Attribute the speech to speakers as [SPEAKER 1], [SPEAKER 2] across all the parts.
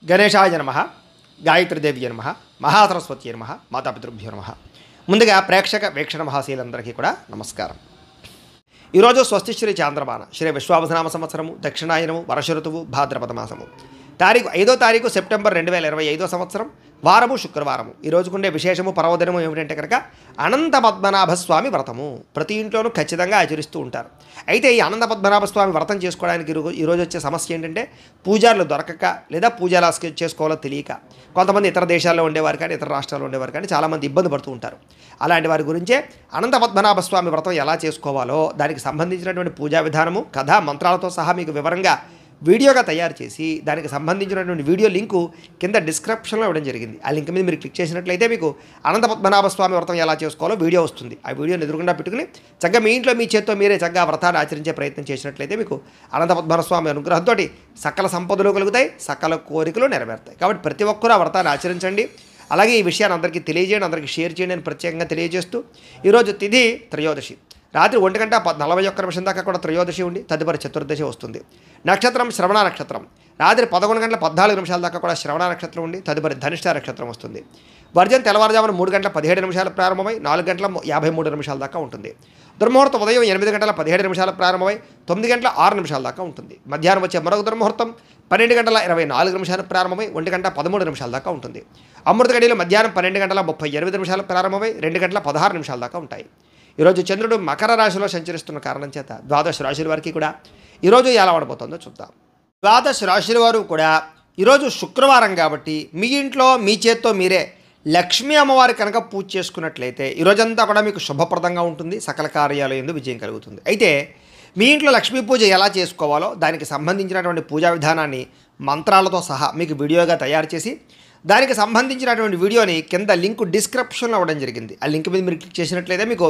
[SPEAKER 1] గణేశాయ నమః, గాయత్రీదేవి నమః, మహాసరస్వతి నమః, మాతాపితృభ్యో నమః. ముందుగా ప్రేక్షక వీక్షణ మహాశీలందరికీ కూడా నమస్కారం. ఈరోజు స్వస్తి శ్రీ చాంద్రమాన శ్రీ విశ్వావసనామ సంవత్సరము, దక్షిణాయనము, వర్ష ఋతువు, భాద్రపద మాసము. 5వ తారీఖు సెప్టెంబర్ 2025 సంవత్సరం, వారము శుక్రవారము. ఈ రోజుకుండే విశేషము పర్వదినము ఏమిటంటే కనుక అనంత పద్మనాభ స్వామి వ్రతము. ప్రతి ఇంట్లోనూ ఖచ్చితంగా ఆచరిస్తూ ఉంటారు. అయితే ఈ అనంత పద్మనాభ స్వామి వ్రతం చేసుకోవడానికి ఈరోజు వచ్చే సమస్య ఏంటంటే పూజారులు దొరకక లేదా పూజలు చేసుకోవాలో తెలియక కొంతమంది ఇతర దేశాల్లో ఉండేవారు కానీ ఇతర రాష్ట్రాల్లో ఉండేవారు కానీ చాలామంది ఇబ్బంది పడుతూ ఉంటారు. అలాంటి వారి గురించే అనంత పద్మనాభ స్వామి వ్రతం ఎలా చేసుకోవాలో దానికి సంబంధించినటువంటి పూజా విధానము, కథ, మంత్రాలతో సహా మీకు వివరంగా వీడియోగా తయారు చేసి దానికి సంబంధించినటువంటి వీడియో లింకు కింద డిస్క్రిప్షన్లో ఇవ్వడం జరిగింది. ఆ లింక్ మీద మీరు క్లిక్ చేసినట్లయితే మీకు అనంత పద్మనాభ స్వామి వ్రతం ఎలా చేసుకోవాలో వీడియో వస్తుంది. ఆ వీడియోని ఎదురుకుండా పెట్టుకుని చక్కగా మీ ఇంట్లో మీ చేత్తో మీరే చక్కగా వ్రతాన్ని ఆచరించే ప్రయత్నం చేసినట్లయితే మీకు అనంత పద్మనాభ స్వామి అనుగ్రహంతో సకల సంపదలు కలుగుతాయి, సకల కోరికలు నెరవేరుతాయి. కాబట్టి ప్రతి ఒక్కరూ ఆ వ్రతాన్ని ఆచరించండి. అలాగే ఈ విషయాన్ని అందరికీ తెలియజేయండి, అందరికీ షేర్ చేయండి అని ప్రత్యేకంగా తెలియజేస్తూ ఈరోజు తిథి త్రయోదశి. రాత్రి 1:41 దాకా కూడా త్రయోదశి ఉండి తదుపరి చతుర్దశి వస్తుంది. నక్షత్రం శ్రవణ నక్షత్రం. రాత్రి 11:14 దాకా కూడా శ్రవణ నక్షత్రం ఉండి తదుపరి ధనిష్ట నక్షత్రం వస్తుంది. వర్జం తెల్లవారుజామున 3:17 ప్రారంభమై 4:53 దాకా ఉంటుంది. దుర్ముహూర్తం ఉదయం 8:17 ప్రారంభమై 9:06 దాకా ఉంటుంది. మధ్యాహ్నం వచ్చే మరొక దుర్ముహూర్తం 12:24 ప్రారంభమై 1:13 దాకా ఉంటుంది. అమృత గడియలు మధ్యాహ్నం 12:38 ప్రారంభమై 2:16 దాకా ఉంటాయి. ఈరోజు చంద్రుడు మకర రాశిలో సంచరిస్తున్న కారణం చేత ద్వాదశ రాశుల వారికి కూడా ఈరోజు ఎలా ఉండబోతుందో చూద్దాం. ద్వాదశ రాశుల వారు కూడా ఈరోజు శుక్రవారం కాబట్టి మీ ఇంట్లో మీ చేత్తో మీరే లక్ష్మీ అమ్మవారి కనుక పూజ చేసుకున్నట్లయితే ఈరోజంతా కూడా మీకు శుభప్రదంగా ఉంటుంది, సకల కార్యాలయందు విజయం కలుగుతుంది. అయితే మీ ఇంట్లో లక్ష్మీ పూజ ఎలా చేసుకోవాలో దానికి సంబంధించినటువంటి పూజా విధానాన్ని మంత్రాలతో సహా మీకు వీడియోగా తయారు చేసి దానికి సంబంధించినటువంటి వీడియోని కింద లింక్ డిస్క్రిప్షన్లో ఇవ్వడం జరిగింది. ఆ లింక్ మీద మీరు క్లిక్ చేసినట్లయితే మీకు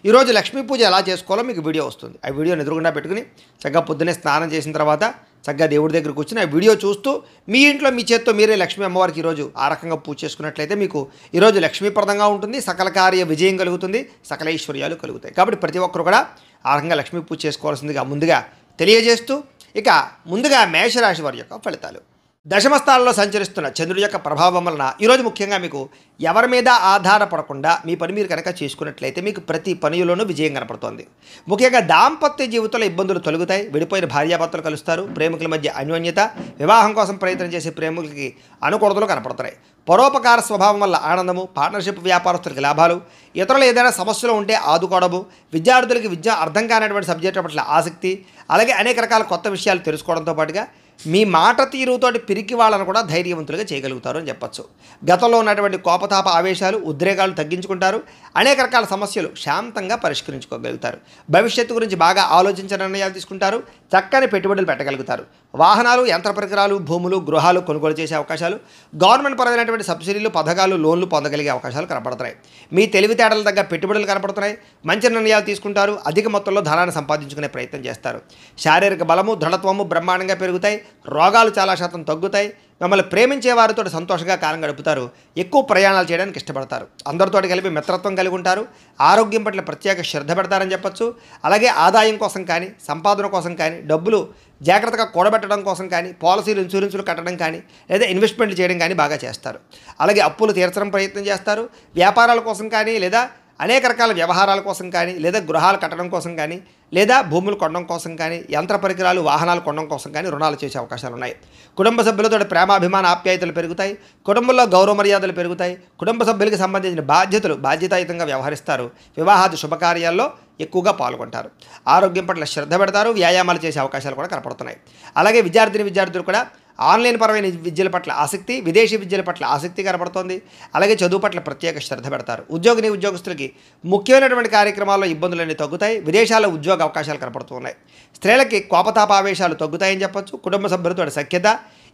[SPEAKER 1] ఈరోజు లక్ష్మీ పూజ ఎలా చేసుకోవాలో మీకు వీడియో వస్తుంది. ఆ వీడియోని ఎదురుగుండా పెట్టుకుని చక్కగా పొద్దున్నే స్నానం చేసిన తర్వాత చక్కగా దేవుడి దగ్గర కూర్చుని ఆ వీడియో చూస్తూ మీ ఇంట్లో మీ చేత్తో మీరే లక్ష్మీ అమ్మవారికి ఈరోజు ఆ రకంగా పూజ చేసుకున్నట్లయితే మీకు ఈరోజు లక్ష్మీప్రదంగా ఉంటుంది, సకల కార్య విజయం కలుగుతుంది, సకల ఐశ్వర్యాలు కలుగుతాయి. కాబట్టి ప్రతి ఒక్కరు కూడా ఆ రకంగా లక్ష్మీ పూజ చేసుకోవాల్సిందిగా ముందుగా తెలియజేస్తూ ఇక ముందుగా మేషరాశి వారి యొక్క ఫలితాలు. దశమ స్థానంలో సంచరిస్తున్న చంద్రుడి యొక్క ప్రభావం వలన ఈరోజు ముఖ్యంగా మీకు ఎవరి మీద ఆధారపడకుండా మీ పని మీరు కనుక చేసుకున్నట్లయితే మీకు ప్రతి పనిలోనూ విజయం కనపడుతోంది. ముఖ్యంగా దాంపత్య జీవితంలో ఇబ్బందులు తొలగుతాయి, విడిపోయిన భార్యాభర్తలు కలుస్తారు, ప్రేమికుల మధ్య అన్యోన్యత, వివాహం కోసం ప్రయత్నం చేసే ప్రేమికులకి అనుకూలతలు కనపడుతున్నాయి. పరోపకార స్వభావం వల్ల ఆనందము, పార్ట్నర్షిప్ వ్యాపారస్తులకి లాభాలు, ఇతరులు ఏదైనా సమస్యలు ఉంటే ఆదుకోవడము, విద్యార్థులకి విద్య అర్థం కానటువంటి సబ్జెక్టుల పట్ల ఆసక్తి, అలాగే అనేక రకాల కొత్త విషయాలు తెలుసుకోవడంతో పాటుగా మీ మాట తీరుతోటి పిరికి వాళ్ళను కూడా ధైర్యవంతులుగా చేయగలుగుతారు అని చెప్పచ్చు. గతంలో ఉన్నటువంటి కోపతాప ఆవేశాలు, ఉద్రేకాలు తగ్గించుకుంటారు, అనేక రకాల సమస్యలు శాంతంగా పరిష్కరించుకోగలుగుతారు. భవిష్యత్తు గురించి బాగా ఆలోచించిన నిర్ణయాలు తీసుకుంటారు, చక్కని పెట్టుబడులు పెట్టగలుగుతారు. వాహనాలు, యంత్ర పరికరాలు, భూములు, గృహాలు కొనుగోలు చేసే అవకాశాలు, గవర్నమెంట్ పరమైనటువంటి సబ్సిడీలు, పథకాలు, లోన్లు పొందగలిగే అవకాశాలు కనపడుతున్నాయి. మీ తెలివితేటల తగ్గ పెట్టుబడులు కనపడుతున్నాయి, మంచి నిర్ణయాలు తీసుకుంటారు, అధిక మొత్తంలో ధనాన్ని సంపాదించుకునే ప్రయత్నం చేస్తారు. శారీరక బలము, దృఢత్వము బ్రహ్మాండంగా పెరుగుతాయి, రోగాలు చాలా శాతం తగ్గుతాయి. మిమ్మల్ని ప్రేమించే వారితో సంతోషంగా కాలం గడుపుతారు, ఎక్కువ ప్రయాణాలు చేయడానికి ఇష్టపడతారు, అందరితో కలిపి మిత్రత్వం కలిగి ఉంటారు, ఆరోగ్యం పట్ల ప్రత్యేక శ్రద్ధ పెడతారని చెప్పచ్చు. అలాగే ఆదాయం కోసం కానీ, సంపాదన కోసం కానీ, డబ్బులు జాగ్రత్తగా కూడబెట్టడం కోసం కానీ, పాలసీలు, ఇన్సూరెన్సులు కట్టడం కానీ, లేదా ఇన్వెస్ట్మెంట్లు చేయడం కానీ బాగా చేస్తారు. అలాగే అప్పులు తీర్చడం ప్రయత్నం చేస్తారు. వ్యాపారాల కోసం కానీ, లేదా అనేక రకాల వ్యవహారాల కోసం కానీ, లేదా గృహాలు కట్టడం కోసం కానీ, లేదా భూములు కొనడం కోసం కానీ, యంత్ర పరికరాలు, వాహనాలు కొనడం కోసం కానీ రుణాలు చేసే అవకాశాలు ఉన్నాయి. కుటుంబ సభ్యులతో ప్రేమాభిమాన ఆప్యాయతలు పెరుగుతాయి, కుటుంబంలో గౌరవ మర్యాదలు పెరుగుతాయి, కుటుంబ సభ్యులకు సంబంధించిన బాధ్యతలు బాధ్యతాయుతంగా వ్యవహరిస్తారు, వివాహాది శుభకార్యాల్లో ఎక్కువగా పాల్గొంటారు, ఆరోగ్యం పట్ల శ్రద్ధ పెడతారు, వ్యాయామాలు చేసే అవకాశాలు కూడా కనపడుతున్నాయి. అలాగే విద్యార్థులు కూడా ఆన్లైన్ పరమైన విద్యల పట్ల ఆసక్తి, విదేశీ విద్యల పట్ల ఆసక్తి కనబడుతోంది. అలాగే చదువు పట్ల ప్రత్యేక శ్రద్ధ పెడతారు. ఉద్యోగస్తులకి ముఖ్యమైనటువంటి కార్యక్రమాల్లో ఇబ్బందులన్నీ తగ్గుతాయి, విదేశాల్లో ఉద్యోగ అవకాశాలు కనపడుతున్నాయి. స్త్రీలకి కోపతాపావేశాలు తగ్గుతాయని చెప్పచ్చు. కుటుంబ సభ్యులతో సఖ్యత,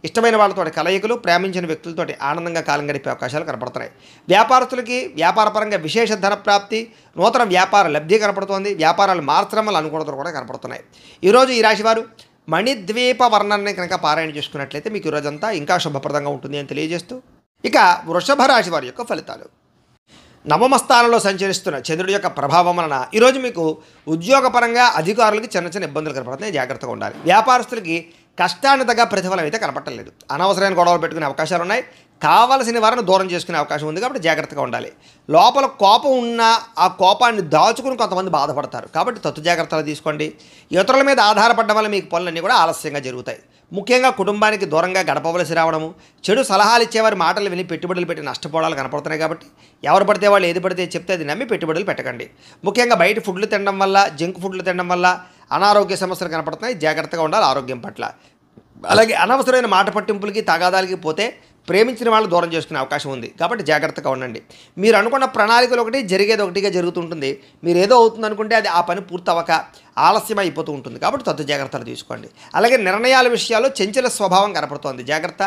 [SPEAKER 1] ఇష్టమైన వాళ్ళతో కలయికలు, ప్రేమించిన వ్యక్తులతో ఆనందంగా కాలం గడిపే అవకాశాలు కనపడుతున్నాయి. వ్యాపారస్తులకి వ్యాపారపరంగా విశేష ధన ప్రాప్తి, నూతన వ్యాపార లబ్ధి కనపడుతోంది, వ్యాపారాలు మార్చడం వల్ల అనుకూలతలు కూడా కనపడుతున్నాయి. ఈరోజు ఈ రాశివారు మణిద్వీప వర్ణాన్ని కనుక పారాయణ చేసుకున్నట్లయితే మీకు ఈరోజంతా ఇంకా శుభప్రదంగా ఉంటుంది అని తెలియజేస్తూ ఇక వృషభ రాశి వారి యొక్క ఫలితాలు. నవమ స్థానంలో సంచరిస్తున్న చంద్రుడి యొక్క ప్రభావం వలన ఈరోజు మీకు ఉద్యోగపరంగా అధికారులకి చిన్న చిన్న ఇబ్బందులు కనపడుతున్నాయి, జాగ్రత్తగా ఉండాలి. వ్యాపారస్తులకి కష్టాన్ని తగ్గ ప్రతిఫలం అయితే కనపట్టలేదు. అనవసరమైన గొడవలు పెట్టుకునే అవకాశాలు ఉన్నాయి. కావలసిన వారిని దూరం చేసుకునే అవకాశం ఉంది కాబట్టి జాగ్రత్తగా ఉండాలి. లోపల కోపం ఉన్నా ఆ కోపాన్ని దాచుకుని కొంతమంది బాధపడతారు కాబట్టి తత్తు జాగ్రత్తలు తీసుకోండి. ఇతరుల మీద ఆధారపడడం వల్ల మీకు పనులన్నీ కూడా ఆలస్యంగా జరుగుతాయి. ముఖ్యంగా కుటుంబానికి దూరంగా గడపవలసి రావడము, చెడు సలహాలు ఇచ్చేవారి మాటలు విని పెట్టుబడులు పెట్టి నష్టపోవడాలు కనపడుతున్నాయి కాబట్టి ఎవరు పడితే వాళ్ళు ఏది పడితే చెప్తే అది నమ్మి పెట్టుబడులు పెట్టకండి. ముఖ్యంగా బయట ఫుడ్లు తినడం వల్ల, జంక్ ఫుడ్లు తినడం వల్ల అనారోగ్య సమస్యలు కనపడుతున్నాయి. జాగ్రత్తగా ఉండాలి ఆరోగ్యం పట్ల. అలాగే అనవసరమైన మాట పట్టింపులకి తగాదాలకి పోతే ప్రేమించిన వాళ్ళు దూరం చేసుకునే అవకాశం ఉంది కాబట్టి జాగ్రత్తగా ఉండండి. మీరు అనుకున్న ప్రణాళికలు ఒకటి జరిగేది ఒకటిగా జరుగుతుంటుంది. మీరు ఏదో అవుతుంది అనుకుంటే అది ఆ పని పూర్తవక ఆలస్యం అయిపోతూ ఉంటుంది కాబట్టి తత్తు జాగ్రత్తలు తీసుకోండి. అలాగే నిర్ణయాల విషయాల్లో చంచల స్వభావం కనపడుతోంది. జాగ్రత్త.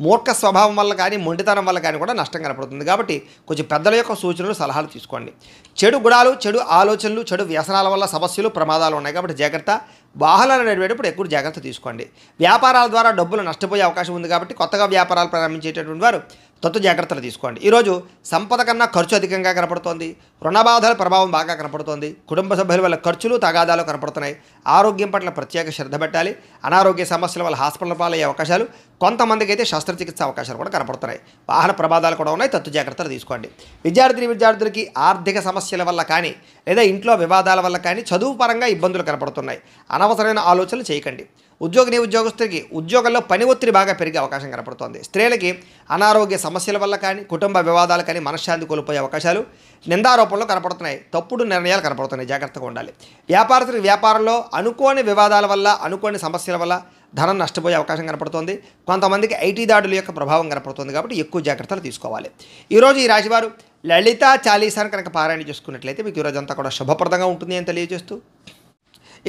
[SPEAKER 1] మూర్ఖ స్వభావం వల్ల కానీ మొండితనం వల్ల కానీ కూడా నష్టం కనపడుతుంది కాబట్టి కొంచెం పెద్దల యొక్క సూచనలు సలహాలు తీసుకోండి. చెడు గుణాలు, చెడు ఆలోచనలు, చెడు వ్యసనాల వల్ల సమస్యలు ప్రమాదాలు ఉన్నాయి కాబట్టి జాగ్రత్త. వాహనాలు నడిపేటప్పుడు ఎక్కువ జాగ్రత్త తీసుకోండి. వ్యాపారాల ద్వారా డబ్బులు నష్టపోయే అవకాశం ఉంది కాబట్టి కొత్తగా వ్యాపారాలు ప్రారంభించేటటువంటి వారు తత్తు జాగ్రత్తలు తీసుకోండి. ఈరోజు సంపద కన్నా ఖర్చు అధికంగా కనపడుతోంది. రుణబాధల ప్రభావం బాగా కనపడుతోంది. కుటుంబ సభ్యుల వల్ల ఖర్చులు తగాదాలు కనపడుతున్నాయి. ఆరోగ్యం పట్ల ప్రత్యేక శ్రద్ధ పెట్టాలి. అనారోగ్య సమస్యల వల్ల హాస్పిటల్ పాలయ్యే అవకాశాలు, కొంతమందికి అయితే శస్త్రచికిత్స అవకాశాలు కూడా కనపడుతున్నాయి. వాహన ప్రమాదాలు కూడా ఉన్నాయి. తత్తు జాగ్రత్తలు తీసుకోండి. విద్యార్థులకి ఆర్థిక సమస్యల వల్ల కానీ లేదా ఇంట్లో వివాదాల వల్ల కానీ చదువు పరంగా ఇబ్బందులు కనపడుతున్నాయి. అనవసరమైన ఆలోచనలు చేయకండి. ఉద్యోగస్తులకి ఉద్యోగంలో పని ఒత్తిడి బాగా పెరిగే అవకాశం కనపడుతోంది. స్త్రీలకి అనారోగ్య సమస్యల వల్ల కానీ కుటుంబ వివాదాలు కానీ మనశ్శాంతి కోల్పోయే అవకాశాలు, నిందారోపణలు కనపడుతున్నాయి. తప్పుడు నిర్ణయాలు కనపడుతున్నాయి. జాగ్రత్తగా ఉండాలి. వ్యాపారస్తులకి వ్యాపారంలో అనుకోని వివాదాల వల్ల, అనుకోని సమస్యల వల్ల ధనం నష్టపోయే అవకాశం కనపడుతోంది. కొంతమందికి ఐటీ దాడుల యొక్క ప్రభావం కనపడుతుంది కాబట్టి ఎక్కువ జాగ్రత్తలు తీసుకోవాలి. ఈరోజు ఈ రాశివారు లలిత చాలీసాను కనుక పారాయణ చేసుకున్నట్లయితే మీకు ఈరోజంతా కూడా శుభప్రదంగా ఉంటుంది అని తెలియజేస్తూ,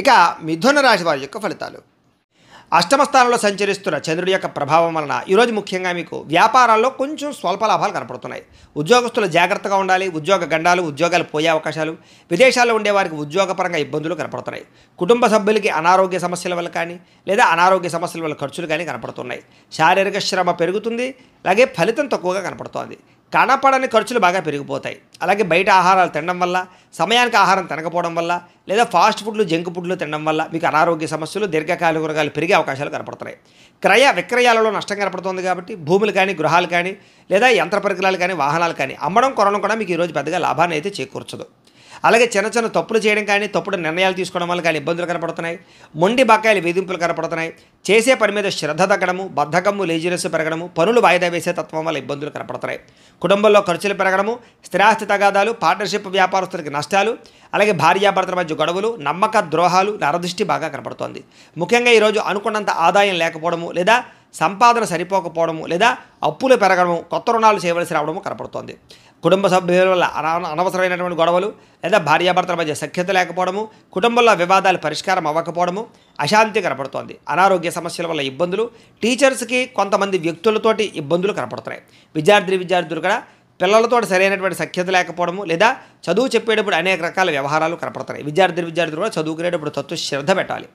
[SPEAKER 1] ఇక మిథున రాశి వారి యొక్క ఫలితాలు. అష్టమ స్థానంలో సంచరిస్తున్న చంద్రుడి యొక్క ప్రభావం వలన ఈరోజు ముఖ్యంగా మీకు వ్యాపారాల్లో కొంచెం స్వల్ప లాభాలు కనపడుతున్నాయి. ఉద్యోగస్తులు జాగ్రత్తగా ఉండాలి. ఉద్యోగ గండాలు, ఉద్యోగాలు పోయే అవకాశాలు, విదేశాల్లో ఉండే వారికి ఉద్యోగపరంగా ఇబ్బందులు కనపడుతున్నాయి. కుటుంబ సభ్యులకి అనారోగ్య సమస్యల వల్ల కానీ లేదా అనారోగ్య సమస్యల వల్ల ఖర్చులు కానీ కనపడుతున్నాయి. శారీరక శ్రమ పెరుగుతుంది. అలాగే ఫలితం తక్కువగా కనపడుతోంది. కనపడని ఖర్చులు బాగా పెరిగిపోతాయి. అలాగే బయట ఆహారాలు తినడం వల్ల, సమయానికి ఆహారం తినకపోవడం వల్ల లేదా ఫాస్ట్ ఫుడ్లు, జంక్ ఫుడ్లు తినడం వల్ల మీకు అనారోగ్య సమస్యలు, దీర్ఘకాలిక రోగాలు పెరిగే అవకాశాలు కనపడుతున్నాయి. క్రయ విక్రయాలలో నష్టం కనపడుతుంది కాబట్టి భూములు కానీ, గృహాలు కానీ లేదా యంత్ర పరికరాలు కానీ, వాహనాలు కానీ అమ్మడం, కొనడం కూడా మీకు ఈరోజు పెద్దగా లాభాన్ని అయితే చేకూర్చదు. అలాగే చిన్న చిన్న తప్పులు చేయడం కానీ, తప్పుడు నిర్ణయాలు తీసుకోవడం వల్ల కానీ ఇబ్బందులు కనపడుతున్నాయి. మొండి బకాయిలు, వేధింపులు కనపడుతున్నాయి. చేసే పని మీద శ్రద్ధ తగ్గడము, బద్ధకము, లేజినెస్ పెరగడము, పనులు వాయిదా వేసే తత్వం వల్ల ఇబ్బందులు కనపడుతున్నాయి. కుటుంబంలో ఖర్చులు పెరగడము, స్థిరాస్తి తగాదాలు, పార్ట్నర్షిప్ వ్యాపారస్తులకి నష్టాలు, అలాగే భార్యాభర్తల మధ్య గొడవలు, నమ్మక ద్రోహాలు, నరదృష్టి బాగా కనపడుతోంది. ముఖ్యంగా ఈరోజు అనుకున్నంత ఆదాయం లేకపోవడము లేదా సంపాదన సరిపోకపోవడము లేదా అప్పులు పెరగడము, కొత్త రుణాలు చేయవలసి రావడము కనపడుతోంది. కుటుంబ సభ్యుల వల్ల అనవసరమైనటువంటి గొడవలు లేదా భార్యాభర్తల మధ్య సఖ్యత లేకపోవడము, కుటుంబంలో వివాదాలు పరిష్కారం అవ్వకపోవడము, అశాంతి కనపడుతోంది. అనారోగ్య సమస్యల వల్ల ఇబ్బందులు, టీచర్స్కి కొంతమంది వ్యక్తులతోటి ఇబ్బందులు కనపడుతున్నాయి. విద్యార్థులు కూడా పిల్లలతో సరైనటువంటి సఖ్యత లేకపోవడము లేదా చదువు చెప్పేటప్పుడు అనేక రకాల వ్యవహారాలు కనపడుతున్నాయి. విద్యార్థులు కూడా చదువుకునేటప్పుడు తత్వ శ్రద్ధ పెట్టాలి.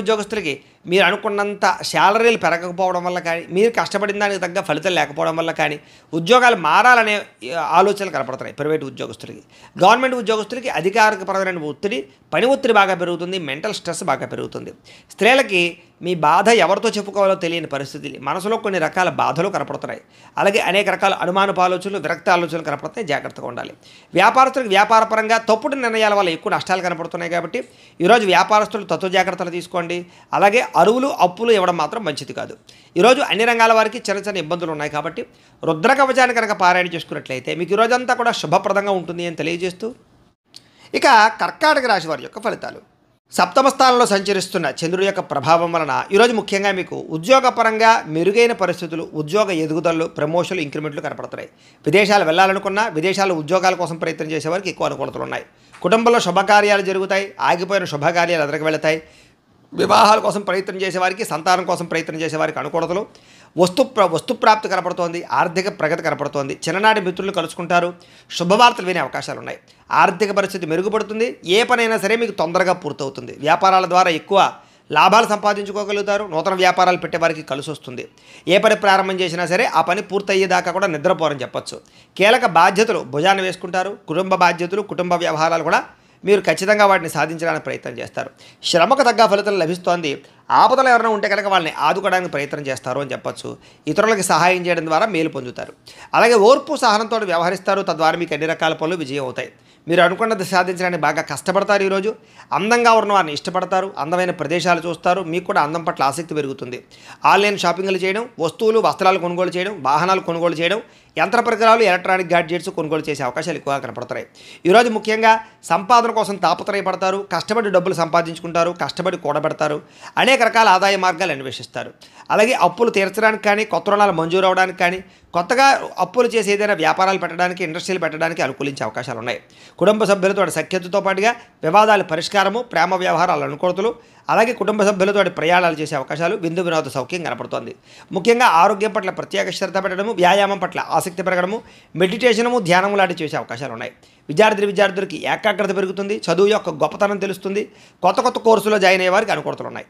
[SPEAKER 1] ఉద్యోగస్తులకి మీరు అనుకున్నంత శాలరీలు పెరగకపోవడం వల్ల కానీ, మీరు కష్టపడిన దానికి తగ్గ ఫలితాలు లేకపోవడం వల్ల కానీ ఉద్యోగాలు మారాలనే ఆలోచనలు కనపడుతున్నాయి. ప్రైవేటు ఉద్యోగస్తులకి, గవర్నమెంట్ ఉద్యోగస్తులకి అధికారికపరమైన ఒత్తిడి, పని ఒత్తిడి బాగా పెరుగుతుంది. మెంటల్ స్ట్రెస్ బాగా పెరుగుతుంది. స్త్రీలకి మీ బాధ ఎవరితో చెప్పుకోవాలో తెలియని పరిస్థితి, మనసులో కొన్ని రకాల బాధలు కనపడుతున్నాయి. అలాగే అనేక రకాల అనుమానపు ఆలోచనలు, విరక్త ఆలోచనలు కనపడుతున్నాయి. జాగ్రత్తగా ఉండాలి. వ్యాపారస్తులకు వ్యాపారపరంగా తప్పుడు నిర్ణయాల వల్ల ఎక్కువ నష్టాలు కనపడుతున్నాయి కాబట్టి ఈరోజు వ్యాపారస్తులు తత్వ జాగ్రత్తలు తీసుకోండి. అలాగే అరువులు, అప్పులు ఇవ్వడం మాత్రం మంచిది కాదు. ఈరోజు అన్ని రంగాల వారికి చిన్న చిన్న ఇబ్బందులు ఉన్నాయి కాబట్టి రుద్ర కవచాన్ని కనుక పారాయణ చేసుకున్నట్లయితే మీకు ఈరోజంతా కూడా శుభప్రదంగా ఉంటుంది అని తెలియజేస్తూ, ఇక కర్కాటక రాశి వారి యొక్క ఫలితాలు. సప్తమ స్థానంలో సంచరిస్తున్న చంద్రుడి యొక్క ప్రభావం వలన ఈరోజు ముఖ్యంగా మీకు ఉద్యోగపరంగా మెరుగైన పరిస్థితులు, ఉద్యోగ ఎదుగుదలలు, ప్రమోషన్లు, ఇంక్రిమెంట్లు కనపడుతున్నాయి. విదేశాలు వెళ్ళాలనుకున్నా, విదేశాల్లో ఉద్యోగాల కోసం ప్రయత్నం చేసేవారికి ఎక్కువ అనుకూలతలు ఉన్నాయి. కుటుంబంలో శుభకార్యాలు జరుగుతాయి. ఆగిపోయిన శుభకార్యాలు ఎదురుకు వెళతాయి. వివాహాల కోసం ప్రయత్నం చేసేవారికి, సంతానం కోసం ప్రయత్నం చేసేవారికి అనుకూలతలు, వస్తుప్రాప్తి కనపడుతోంది. ఆర్థిక ప్రగతి కనపడుతోంది. చిన్ననాటి మిత్రులు కలుసుకుంటారు. శుభవార్తలు వినే అవకాశాలు ఉన్నాయి. ఆర్థిక పరిస్థితి మెరుగుపడుతుంది. ఏ పనైనా సరే మీకు తొందరగా పూర్తవుతుంది. వ్యాపారాల ద్వారా ఎక్కువ లాభాలు సంపాదించుకోగలుగుతారు. నూతన వ్యాపారాలు పెట్టేవారికి కలిసి వస్తుంది. ఏ పని ప్రారంభం చేసినా సరే ఆ పని పూర్తయ్యేదాకా కూడా నిద్రపోరని చెప్పొచ్చు. కీలక బాధ్యతలు భుజాన్ని వేసుకుంటారు. కుటుంబ బాధ్యతలు, కుటుంబ వ్యవహారాలు కూడా మీరు ఖచ్చితంగా వాటిని సాధించడానికి ప్రయత్నం చేస్తారు. శ్రమకు తగ్గ ఫలితం లభిస్తోంది. ఆపదలు ఎవరైనా ఉంటే కనుక వాళ్ళని ఆదుకోవడానికి ప్రయత్నం చేస్తారు అని చెప్పొచ్చు. ఇతరులకు సహాయం చేయడం ద్వారా మేలు పొందుతారు. అలాగే ఓర్పు సహనంతో వ్యవహరిస్తారు. తద్వారా మీకు అన్ని రకాల పనులు విజయం అవుతాయి. మీరు అనుకున్నది సాధించడానికి బాగా కష్టపడతారు. ఈరోజు అందంగా ఉన్న వారిని ఇష్టపడతారు. అందమైన ప్రదేశాలు చూస్తారు. మీకు కూడా అందం పట్ల ఆసక్తి పెరుగుతుంది. ఆన్లైన్ షాపింగ్లు చేయడం, వస్తువులు వస్త్రాలు కొనుగోలు చేయడం, వాహనాలు కొనుగోలు చేయడం, యంత్ర పరికరాలు, ఎలక్ట్రానిక్ గ్యాడ్జెట్స్ కొనుగోలు చేసే అవకాశాలు ఎక్కువగా కనపడతాయి. ఈరోజు ముఖ్యంగా సంపాదన కోసం తాపత్రయపడతారు. కష్టపడి డబ్బులు సంపాదించుకుంటారు. కష్టపడి కూడబెడతారు. అనేక రకాల ఆదాయ మార్గాలు అన్వేషిస్తారు. అలాగే అప్పులు తీర్చడానికి కానీ, కొత్త రుణాలు మంజూరు అవడానికి కానీ, కొత్తగా అప్పులు చేసి ఏదైనా వ్యాపారాలు పెట్టడానికి, ఇండస్ట్రీలు పెట్టడానికి అనుకూలించే అవకాశాలు ఉన్నాయి. కుటుంబ సభ్యులతో సఖ్యతతో పాటుగా వివాదాల పరిష్కారము, ప్రేమ వ్యవహారాల అనుకూలతలు, అలాగే కుటుంబ సభ్యులతో ప్రయాణాలు చేసే అవకాశాలు, విందు వినోద సౌఖ్యం కనపడుతోంది. ముఖ్యంగా ఆరోగ్యం పట్ల ప్రత్యేక శ్రద్ధ పెట్టడము, వ్యాయామం పట్ల ఆసక్తి పెరగడము, మెడిటేషనము, ధ్యానము లాంటివి చేసే అవకాశాలు ఉన్నాయి. విద్యార్థులకి ఏకాగ్రత పెరుగుతుంది. చదువు యొక్క గొప్పతనం తెలుస్తుంది. కొత్త కోర్సులో జాయిన్ అయ్యే వారికి అనుకూలతలు ఉన్నాయి.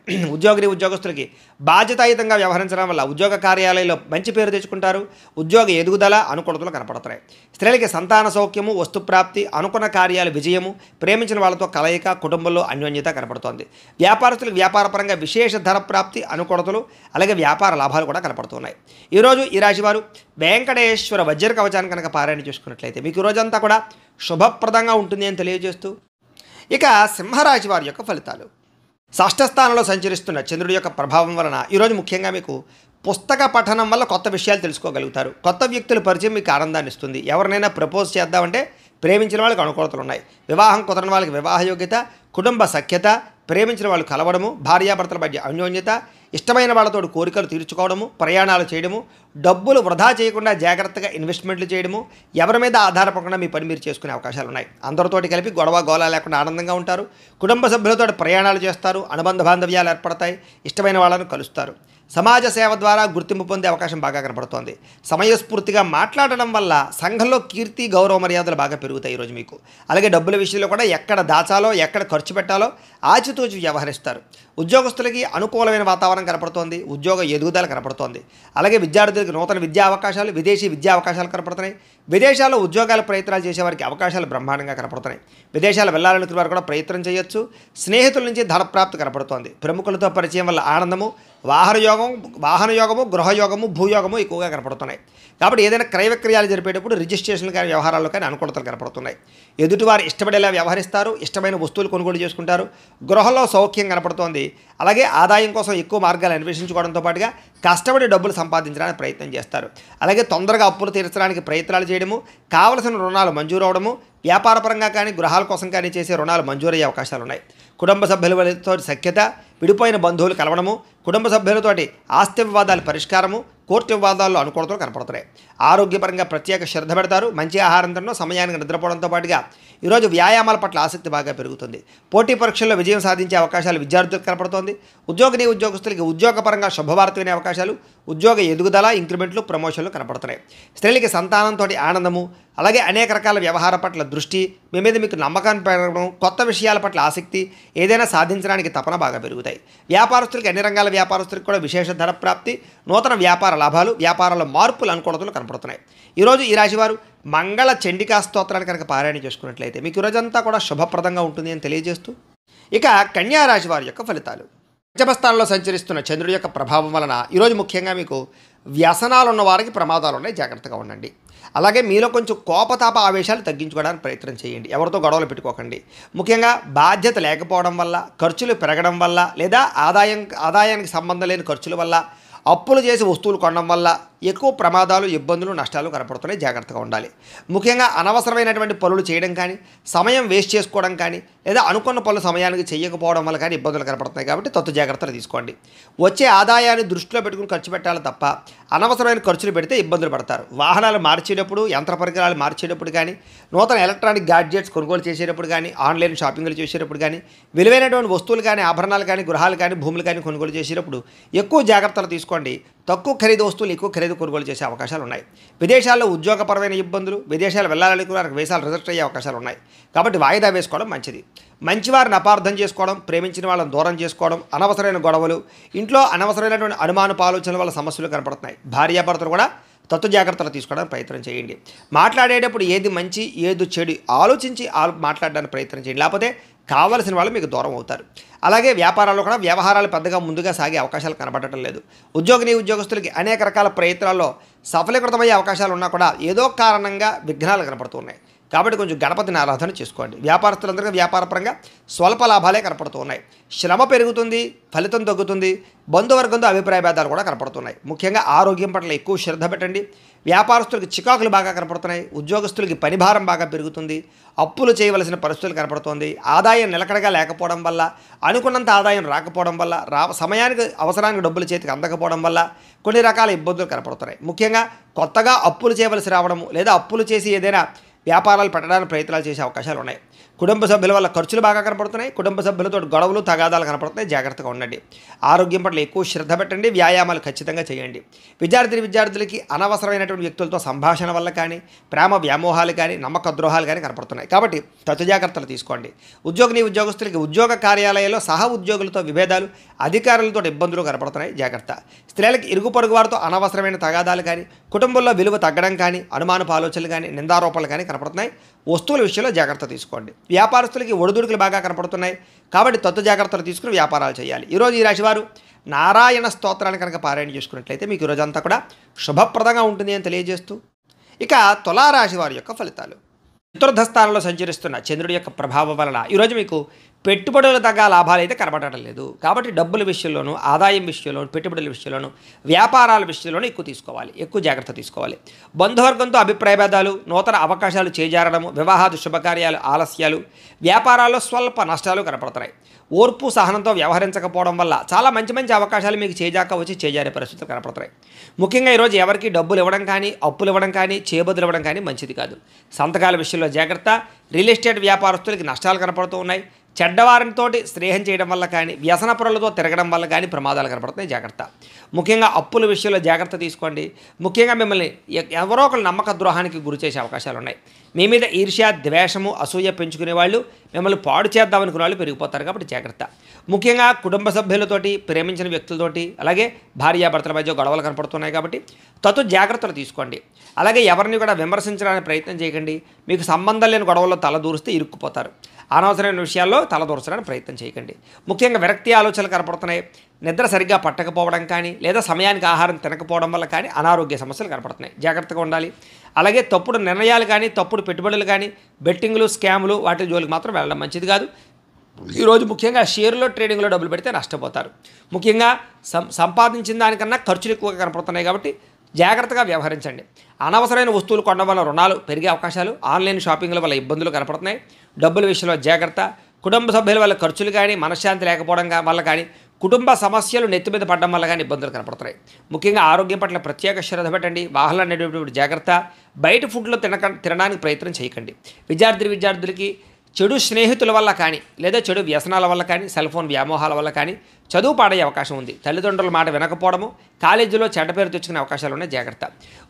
[SPEAKER 1] ఉద్యోగస్తులకి బాధ్యతాయుతంగా వ్యవహరించడం వల్ల ఉద్యోగ కార్యాలయంలో మంచి పేరు తెచ్చుకుంటారు. ఉద్యోగ ఎదుగుదల అనుకూలతలు కనపడతాయి. స్త్రీలకి సంతాన సౌఖ్యము, వస్తుప్రాప్తి, అనుకున్న కార్యాల విజయము, ప్రేమించిన వాళ్ళతో కలయిక, కుటుంబంలో అన్యోన్యత కనపడుతోంది. వ్యాపారస్తులకు వ్యాపారపరంగా విశేష ధన ప్రాప్తి, అనుకూలతలు, అలాగే వ్యాపార లాభాలు కూడా కనపడుతున్నాయి. ఈరోజు ఈ రాశివారు వెంకటేశ్వర వజ్ర కవచాన్ని కనుక పారాయణ చేసుకున్నట్లయితే మీకు ఈ రోజంతా కూడా శుభప్రదంగా ఉంటుంది అని తెలియజేస్తూ, ఇక సింహరాశి వారి యొక్క ఫలితాలు. షష్ఠ స్థానంలో సంచరిస్తున్న చంద్రుడి యొక్క ప్రభావం వలన ఈరోజు ముఖ్యంగా మీకు పుస్తక పఠనం వల్ల కొత్త విషయాలు తెలుసుకోగలుగుతారు. కొత్త వ్యక్తుల పరిచయం మీకు ఆనందాన్ని ఇస్తుంది. ఎవరినైనా ప్రపోజ్ చేద్దామంటే ప్రేమించిన వాళ్ళకి అనుకూలతలు ఉన్నాయి. వివాహం కుదరని వాళ్ళకి వివాహ యోగ్యత, కుటుంబ సఖ్యత, ప్రేమించిన వాళ్ళు కలవడము, భార్యాభర్తల మధ్య అన్యోన్యత, ఇష్టమైన వాళ్ళతో కోరికలు తీర్చుకోవడము, ప్రయాణాలు చేయడము, డబ్బులు వృధా చేయకుండా జాగ్రత్తగా ఇన్వెస్ట్మెంట్లు చేయడము, ఎవరి మీద ఆధారపడకుండా మీ పని మీరు చేసుకునే అవకాశాలు ఉన్నాయి. అందరితోటి కలిపి గొడవ గోళ లేకుండా ఆనందంగా ఉంటారు. కుటుంబ సభ్యులతో ప్రయాణాలు చేస్తారు. అనుబంధ బాంధవ్యాలు ఏర్పడతాయి. ఇష్టమైన వాళ్ళను కలుస్తారు. సమాజ సేవ ద్వారా గుర్తింపు పొందే అవకాశం బాగా కనపడుతోంది. సమయస్ఫూర్తిగా మాట్లాడడం వల్ల సంఘంలో కీర్తి, గౌరవ మర్యాదలు బాగా పెరుగుతాయి ఈరోజు మీకు. అలాగే డబ్బుల విషయంలో కూడా ఎక్కడ దాచాలో, ఎక్కడ ఖర్చు పెట్టాలో ఆచితూచి వ్యవహరిస్తారు. ఉద్యోగస్తులకి అనుకూలమైన వాతావరణం కనపడుతోంది. ఉద్యోగ ఎదుగుదల కనపడుతోంది. అలాగే విద్యార్థులకు నూతన విద్యా అవకాశాలు, విదేశీ విద్యా అవకాశాలు కనపడుతున్నాయి. విదేశాల్లో ఉద్యోగాల ప్రయత్నాలు చేసేవారికి అవకాశాలు బ్రహ్మాండంగా కనపడుతున్నాయి. విదేశాలు వెళ్ళాలనుకునే వారు కూడా ప్రయత్నం చేయొచ్చు. స్నేహితుల నుంచి ధనప్రాప్తి కనపడుతోంది. ప్రముఖులతో పరిచయం వల్ల ఆనందము, వాహన యోగము, గృహయోగము, భూయోగము ఎక్కువగా కనపడుతున్నాయి. కాబట్టి ఏదైనా క్రయ విక్రయాలు జరిపేటప్పుడు రిజిస్ట్రేషన్లు కానీ, వ్యవహారాల్లో కానీ అనుకూలతలు కనపడుతున్నాయి. ఎదుటివారు ఇష్టపడేలా వ్యవహరిస్తారు. ఇష్టమైన వస్తువులు కొనుగోలు చేసుకుంటారు. గృహంలో సౌఖ్యం కనపడుతోంది. అలాగే ఆదాయం కోసం ఎక్కువ మార్గాలు అన్వేషించుకోవడంతో పాటుగా కష్టపడి డబ్బులు సంపాదించడానికి ప్రయత్నం చేస్తారు. అలాగే తొందరగా అప్పులు తీర్చడానికి ప్రయత్నాలు చేయడము, కావలసిన రుణాలు మంజూరు అవడము, వ్యాపారపరంగా కానీ గృహాల కోసం కానీ చేసే రుణాలు మంజూరయ్యే అవకాశాలు ఉన్నాయి. కుటుంబ సభ్యులతో సఖ్యత, విడిపోయిన బంధువులు కలవడము, కుటుంబ సభ్యులతోటి ఆస్తి వివాదాల పరిష్కారము, కోర్టు వివాదాల్లో అనుకూలతలు కనపడుతున్నాయి. ఆరోగ్యపరంగా ప్రత్యేక శ్రద్ధ పెడతారు. మంచి ఆహారం తినడం, సమయానికి నిద్రపోవడంతో పాటుగా ఈరోజు వ్యాయామాల పట్ల ఆసక్తి బాగా పెరుగుతుంది. పోటీ పరీక్షల్లో విజయం సాధించే అవకాశాలు విద్యార్థులకు కనపడుతోంది. ఉద్యోగస్తులకి ఉద్యోగపరంగా శుభవార్త వినే అవకాశాలు, ఉద్యోగ ఎదుగుదల, ఇంక్రిమెంట్లు, ప్రమోషన్లు కనపడుతున్నాయి. స్త్రీలకి సంతానంతో ఆనందము, అలాగే అనేక రకాల వ్యవహార పట్ల దృష్టి, మీ మీద మీకు నమ్మకాన్ని పెరగడం, కొత్త విషయాల పట్ల ఆసక్తి, ఏదైనా సాధించడానికి తపన బాగా పెరుగుతాయి. వ్యాపారస్తులకి అన్ని రంగాల వ్యాపారస్తులకు కూడా విశేష ధన ప్రాప్తి, నూతన వ్యాపార లాభాలు, వ్యాపారాల మార్పులు, అనుకూలతలు కనపడుతున్నాయి. ఈరోజు ఈ రాశివారు మంగళ చండికా స్తోత్రాన్ని కనుక పారాయణ చేసుకున్నట్లయితే మీకు ఈరోజంతా కూడా శుభప్రదంగా ఉంటుంది అని తెలియజేస్తూ, ఇక కన్యా రాశి వారి యొక్క ఫలితాలు. పంచమస్థానంలో సంచరిస్తున్న చంద్రుడి యొక్క ప్రభావం వలన ఈరోజు ముఖ్యంగా మీకు వ్యసనాలు ఉన్న వారికి ప్రమాదాలు ఉన్నాయి. జాగ్రత్తగా ఉండండి. అలాగే మీలో కొంచెం కోపతాప ఆవేశాలు తగ్గించుకోవడానికి ప్రయత్నం చేయండి. ఎవరితో గొడవలు పెట్టుకోకండి. ముఖ్యంగా బాధ్యత లేకపోవడం వల్ల, ఖర్చులు పెరగడం వల్ల, లేదా ఆదాయానికి సంబంధం లేని ఖర్చుల వల్ల, అప్పులు చేసి వస్తువులు కొనడం వల్ల ఎక్కువ ప్రమాదాలు, ఇబ్బందులు, నష్టాలు కనపడుతున్నాయి. జాగ్రత్తగా ఉండాలి. ముఖ్యంగా అనవసరమైనటువంటి పనులు చేయడం కానీ, సమయం వేస్ట్ చేసుకోవడం కానీ, లేదా అనుకున్న పనులు సమయానికి చేయకపోవడం వల్ల కానీ ఇబ్బందులు కనపడుతున్నాయి. కాబట్టి తత్తు జాగ్రత్తలు తీసుకోండి. వచ్చే ఆదాయాన్ని దృష్టిలో పెట్టుకుని ఖర్చు పెట్టాలి తప్ప అనవసరమైన ఖర్చులు పెడితే ఇబ్బందులు పడతారు. వాహనాలు మార్చేటప్పుడు, యంత్ర పరికరాలు మార్చేటప్పుడు కానీ, నూతన ఎలక్ట్రానిక్ గ్యాడ్జెట్స్ కొనుగోలు చేసేటప్పుడు కానీ, ఆన్లైన్ షాపింగ్లు చేసేటప్పుడు కానీ, విలువైనటువంటి వస్తువులు కానీ, ఆభరణాలు కానీ, గృహాలు కానీ, భూములు కానీ కొనుగోలు చేసేటప్పుడు ఎక్కువ జాగ్రత్తలు తీసుకోండి. తక్కువ ఖరీదు వస్తువులు ఎక్కువ ఖరీదు కొనుగోలు చేసే అవకాశాలు ఉన్నాయి. విదేశాల్లో ఉద్యోగపరమైన ఇబ్బందులు, విదేశాలు వెళ్ళాలనుకున్న వీసాలు రిజెక్ట్ అయ్యే అవకాశాలు ఉన్నాయి. కాబట్టి వాయిదా వేసుకోవడం మంచిది. మంచివారిని అపార్థం చేసుకోవడం, ప్రేమించిన వాళ్ళని దూరం చేసుకోవడం, అనవసరమైన గొడవలు, ఇంట్లో అనవసరమైనటువంటి అనుమానపు ఆలోచనల వల్ల సమస్యలు కనపడుతున్నాయి. భార్యాభర్తలు కూడా తత్తు జాగ్రత్తలు తీసుకోవడానికి ప్రయత్నం చేయండి. మాట్లాడేటప్పుడు ఏది మంచి, ఏది చెడు ఆలోచించి మాట్లాడడానికి ప్రయత్నం చేయండి. లేకపోతే కావలసిన వాళ్ళు మీకు దూరం అవుతారు. అలాగే వ్యాపారాల్లో కూడా వ్యవహారాలు పెద్దగా ముందుగా సాగే అవకాశాలు కనబడటం లేదు. ఉద్యోగస్తులకి అనేక రకాల ప్రయత్నాల్లో సఫలీకృతమయ్యే అవకాశాలు ఉన్నా కూడా ఏదో కారణంగా విఘ్నాలు కనపడుతున్నాయి. కాబట్టి కొంచెం గణపతిని ఆరాధన చేసుకోండి. వ్యాపారస్తులందరికీ వ్యాపారపరంగా స్వల్ప లాభాలే కనపడుతూ ఉన్నాయి. శ్రమ పెరుగుతుంది, ఫలితం తగ్గుతుంది. బంధువర్గంతో అభిప్రాయ భేదాలు కూడా కనపడుతున్నాయి. ముఖ్యంగా ఆరోగ్యం పట్ల ఎక్కువ శ్రద్ధ పెట్టండి. వ్యాపారస్తులకి చికాకులు బాగా కనపడుతున్నాయి. ఉద్యోగస్తులకి పనిభారం బాగా పెరుగుతుంది. అప్పులు చేయవలసిన పరిస్థితులు కనపడుతోంది. ఆదాయం నిలకడగా లేకపోవడం వల్ల, అనుకున్నంత ఆదాయం రాకపోవడం వల్ల, సమయానికి అవసరానికి డబ్బులు చేతికి అందకపోవడం వల్ల కొన్ని రకాల ఇబ్బందులు కనపడుతున్నాయి. ముఖ్యంగా కొత్తగా అప్పులు చేయవలసి రావడము లేదా అప్పులు చేసి ఏదైనా వ్యాపారాలు పెట్టడానికి ప్రయత్నాలు చేసే అవకాశాలు ఉన్నాయి. కుటుంబ సభ్యుల వల్ల ఖర్చులు బాగా కనపడుతున్నాయి. కుటుంబ సభ్యులతో గొడవలు తగాదాలు కనపడుతున్నాయి. జాగ్రత్తగా ఉండండి. ఆరోగ్యం పట్ల ఎక్కువ శ్రద్ధ పెట్టండి. వ్యాయామాలు ఖచ్చితంగా చేయండి. విద్యార్థులకి అనవసరమైనటువంటి వ్యక్తులతో సంభాషణ వల్ల కానీ, ప్రేమ వ్యామోహాలు కానీ, నమ్మక ద్రోహాలు కానీ కనపడుతున్నాయి. కాబట్టి తగు జాగ్రత్తలు తీసుకోండి. ఉద్యోగస్తులకి ఉద్యోగ కార్యాలయాల్లో సహ ఉద్యోగులతో విభేదాలు, అధికారులతో ఇబ్బందులు కనపడుతున్నాయి. జాగ్రత్త. స్త్రీలకి ఇరుగు పొరుగు వారితో అనవసరమైన తగాదాలు కానీ, కుటుంబంలో విలువ తగ్గడం కానీ, అనుమానపు ఆలోచనలు కానీ, నిందారోపణలు కానీ కనపడుతున్నాయి. వస్తువుల విషయంలో జాగ్రత్త తీసుకోండి. వ్యాపారస్తులకి ఒడిదుడుకులు బాగా కనపడుతున్నాయి. కాబట్టి తత్తు జాగ్రత్తలు తీసుకుని వ్యాపారాలు చేయాలి. ఈరోజు ఈ రాశివారు నారాయణ స్తోత్రాన్ని కనుక పారాయణ చేసుకున్నట్లయితే మీకు ఈరోజంతా కూడా శుభప్రదంగా ఉంటుంది అని తెలియజేస్తూ, ఇక తులారాశి వారి యొక్క ఫలితాలు. చతుర్థ స్థానంలో సంచరిస్తున్న చంద్రుడి యొక్క ప్రభావం వలన ఈరోజు మీకు పెట్టుబడులు తగ్గ లాభాలు అయితే కనబడటం లేదు. కాబట్టి డబ్బుల విషయంలోనూ, ఆదాయం విషయంలోనూ, పెట్టుబడుల విషయంలోనూ, వ్యాపారాల విషయంలోనూ ఎక్కువ జాగ్రత్త తీసుకోవాలి. బంధువర్గంతో అభిప్రాయ భేదాలు, నూతన అవకాశాలు చేజారడము, వివాహాది శుభకార్యాలు ఆలస్యాలు, వ్యాపారాల్లో స్వల్ప నష్టాలు కనపడుతున్నాయి. ఓర్పు సహనంతో వ్యవహరించకపోవడం వల్ల చాలా మంచి అవకాశాలు మీకు చేజారే పరిస్థితులు కనపడుతున్నాయి. ముఖ్యంగా ఈరోజు ఎవరికి డబ్బులు ఇవ్వడం కానీ, అప్పులు ఇవ్వడం కానీ, చేబదులు ఇవ్వడం కానీ మంచిది కాదు. సంతకాల విషయంలో జాగ్రత్త. రియల్ ఎస్టేట్ వ్యాపారస్తులకి నష్టాలు కనపడుతూ ఉన్నాయి. చెడ్డవారితో స్నేహం చేయడం వల్ల కానీ, వ్యసన పరులతో తిరగడం వల్ల కానీ ప్రమాదాలు కనపడుతున్నాయి. జాగ్రత్త. ముఖ్యంగా అప్పుల విషయంలో జాగ్రత్త తీసుకోండి. ముఖ్యంగా మిమ్మల్ని ఎవరో ఒకరు నమ్మక ద్రోహానికి గురి చేసే అవకాశాలు ఉన్నాయి. మీ మీద ఈర్ష్య, ద్వేషము, అసూయ పెంచుకునే వాళ్ళు, మిమ్మల్ని పాడు చేద్దామనుకునే వాళ్ళు పెరిగిపోతారు. కాబట్టి జాగ్రత్త. ముఖ్యంగా కుటుంబ సభ్యులతోటి, ప్రేమించిన వ్యక్తులతోటి, అలాగే భార్యాభర్తల మధ్య గొడవలు కనపడుతున్నాయి. కాబట్టి జాగ్రత్తలు తీసుకోండి. అలాగే ఎవరిని కూడా విమర్శించడానికి ప్రయత్నం చేయకండి. మీకు సంబంధం లేని గొడవల్లో తలదూరిస్తే ఇరుక్కుపోతారు. అనవసరమైన విషయాల్లో తలదూర్చడానికి ప్రయత్నం చేయకండి. ముఖ్యంగా విరక్తి ఆలోచనలు కనపడుతున్నాయి. నిద్ర సరిగ్గా పట్టకపోవడం కానీ, లేదా సమయానికి ఆహారం తినకపోవడం వల్ల కానీ అనారోగ్య సమస్యలు కనపడుతున్నాయి. జాగ్రత్తగా ఉండాలి. అలాగే తప్పుడు నిర్ణయాలు కానీ, తప్పుడు పెట్టుబడులు కానీ, బెట్టింగ్లు, స్కాములు వాటి జోలికి మాత్రం వెళ్ళడం మంచిది కాదు. ఈరోజు ముఖ్యంగా షేర్లో, ట్రేడింగ్లో డబ్బులు పెడితే నష్టపోతారు. ముఖ్యంగా సంపాదించిన దానికన్నా ఖర్చులు ఎక్కువగా కనపడుతున్నాయి. కాబట్టి జాగ్రత్తగా వ్యవహరించండి. అనవసరమైన వస్తువులు కొనడం వల్ల రుణాలు పెరిగే అవకాశాలు, ఆన్లైన్ షాపింగ్ల వల్ల ఇబ్బందులు కనపడుతున్నాయి. డబ్బుల విషయంలో జాగ్రత్త. కుటుంబ సభ్యుల వల్ల ఖర్చులు కానీ, మనశ్శాంతి లేకపోవడం వల్ల కానీ, కుటుంబ సమస్యలు నెత్తి మీద పడడం వల్ల కానీ ఇబ్బందులు కనపడుతున్నాయి. ముఖ్యంగా ఆరోగ్యం పట్ల ప్రత్యేక శ్రద్ధ పెట్టండి. వాహనాలు అనేటువంటి జాగ్రత్త. బయట ఫుడ్లో తినడానికి ప్రయత్నం చేయకండి. విద్యార్థులకి చెడు స్నేహితుల వల్ల కానీ, లేదా చెడు వ్యసనాల వల్ల కానీ, సెల్ ఫోన్ వ్యామోహాల వల్ల కానీ చదువు పాడే అవకాశం ఉంది. తల్లిదండ్రుల మాట వినకపోవడము, కాలేజీలో చెడ్డ పేరు తెచ్చుకునే అవకాశాలు ఉన్నాయి. జాగ్రత్త.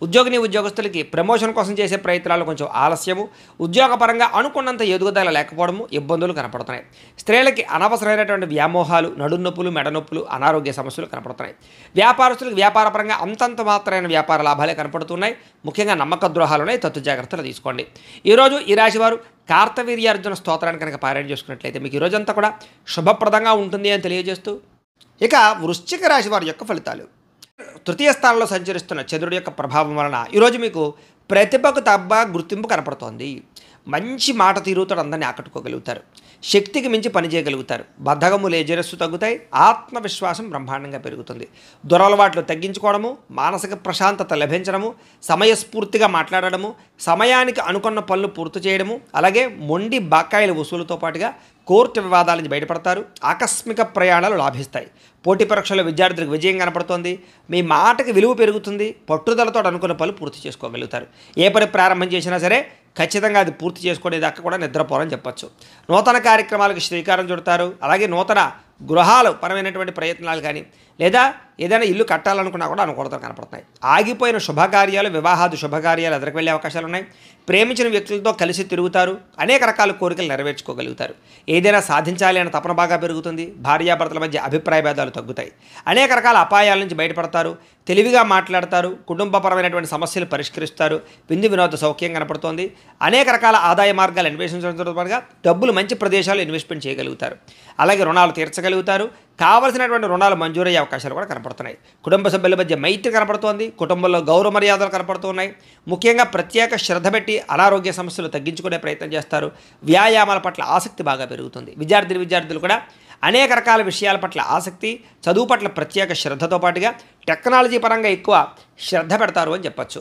[SPEAKER 1] ఉద్యోగస్తులకి ప్రమోషన్ కోసం చేసే ప్రయత్నాలు కొంచెం ఆలస్యము, ఉద్యోగపరంగా అనుకున్నంత ఎదుగుదల లేకపోవడము, ఇబ్బందులు కనపడుతున్నాయి. స్త్రీలకి అనవసరమైనటువంటి వ్యామోహాలు, నడునొప్పులు, మెడనొప్పులు, అనారోగ్య సమస్యలు కనపడుతున్నాయి. వ్యాపారస్తులకు వ్యాపారపరంగా అంతంత మాత్రమైన వ్యాపార లాభాలే కనపడుతున్నాయి. ముఖ్యంగా నమ్మక ద్రోహాలు ఉన్నాయి. జాగ్రత్తలు తీసుకోండి. ఈరోజు ఈ రాశివారు కార్తవీర్యార్జున స్తోత్రాన్ని కనుక పారాయణ చేసుకున్నట్లయితే మీకు ఈరోజంతా కూడా శుభప్రదంగా ఉంటుంది అని తెలియజేస్తూ, ఇక వృశ్చిక రాశి వారి యొక్క ఫలితాలు. తృతీయ స్థానంలో సంచరిస్తున్న చంద్రుడి యొక్క ప్రభావం వలన ఈరోజు మీకు ప్రతిభకు గుర్తింపు కనపడుతోంది. మంచి మాట తీరుతో అందరినీ ఆకట్టుకోగలుగుతారు. శక్తికి మించి పనిచేయగలుగుతారు. బద్ధకము, లేజరస్సు తగ్గుతాయి. ఆత్మవిశ్వాసం బ్రహ్మాండంగా పెరుగుతుంది. దురలవాట్లు తగ్గించుకోవడము, మానసిక ప్రశాంతత లభించడము, సమయస్ఫూర్తిగా మాట్లాడడము, సమయానికి అనుకున్న పనులు పూర్తి చేయడము, అలాగే మొండి బకాయిల వసూలుతో పాటుగా కోర్టు వివాదాల నుంచి బయటపడతారు. ఆకస్మిక ప్రయాణాలు లాభిస్తాయి. పోటీ పరీక్షల్లో విద్యార్థులకు విజయం కనపడుతోంది. మీ మాటకి విలువ పెరుగుతుంది. పట్టుదలతో అనుకున్న పనులు పూర్తి చేసుకోగలుగుతారు. ఏ పని ప్రారంభం చేసినా సరే ఖచ్చితంగా అది పూర్తి చేసుకునేదాకా కూడా నిద్రపోరని చెప్పచ్చు. నూతన కార్యక్రమాలకు శ్రీకారం చుడతారు. అలాగే నూతన గృహాలు పరమైనటువంటి ప్రయత్నాలు కానీ లేదా ఏదైనా ఇల్లు కట్టాలనుకున్నా కూడా అనుకూలతలు కనపడుతున్నాయి. ఆగిపోయిన శుభకార్యాలు, వివాహాది శుభకార్యాలు ఎదురుకు వెళ్ళే అవకాశాలు ఉన్నాయి. ప్రేమించిన వ్యక్తులతో కలిసి తిరుగుతారు. అనేక రకాల కోరికలు నెరవేర్చుకోగలుగుతారు. ఏదైనా సాధించాలి అనే తపన బాగా పెరుగుతుంది. భార్యాభర్తల మధ్య అభిప్రాయ భేదాలు తగ్గుతాయి. అనేక రకాల అపాయాల నుంచి బయటపడతారు. తెలివిగా మాట్లాడతారు. కుటుంబపరమైనటువంటి సమస్యలు పరిష్కరిస్తారు. విందు వినోద సౌఖ్యం కనపడుతోంది. అనేక రకాల ఆదాయ మార్గాలు అన్వేషించడంతో పాటుగా డబ్బులు మంచి ప్రదేశాలు ఇన్వెస్ట్మెంట్ చేయగలుగుతారు. అలాగే రుణాలు తీర్చగలుగుతారు. కావలసినటువంటి రుణాలు మంజూరయ్యే అవకాశాలు కూడా కనపడుతున్నాయి. కుటుంబ సభ్యుల మధ్య మైత్రి కనపడుతోంది. కుటుంబంలో గౌరవ మర్యాదలు కనపడుతున్నాయి. ముఖ్యంగా ప్రత్యేక శ్రద్ధ పెట్టి అనారోగ్య సమస్యలు తగ్గించుకునే ప్రయత్నం చేస్తారు. వ్యాయామాల పట్ల ఆసక్తి బాగా పెరుగుతుంది. విద్యార్థులు కూడా అనేక రకాల విషయాల పట్ల ఆసక్తి, చదువు పట్ల ప్రత్యేక శ్రద్ధతో పాటుగా టెక్నాలజీ పరంగా ఎక్కువ శ్రద్ధ పెడతారు అని చెప్పచ్చు.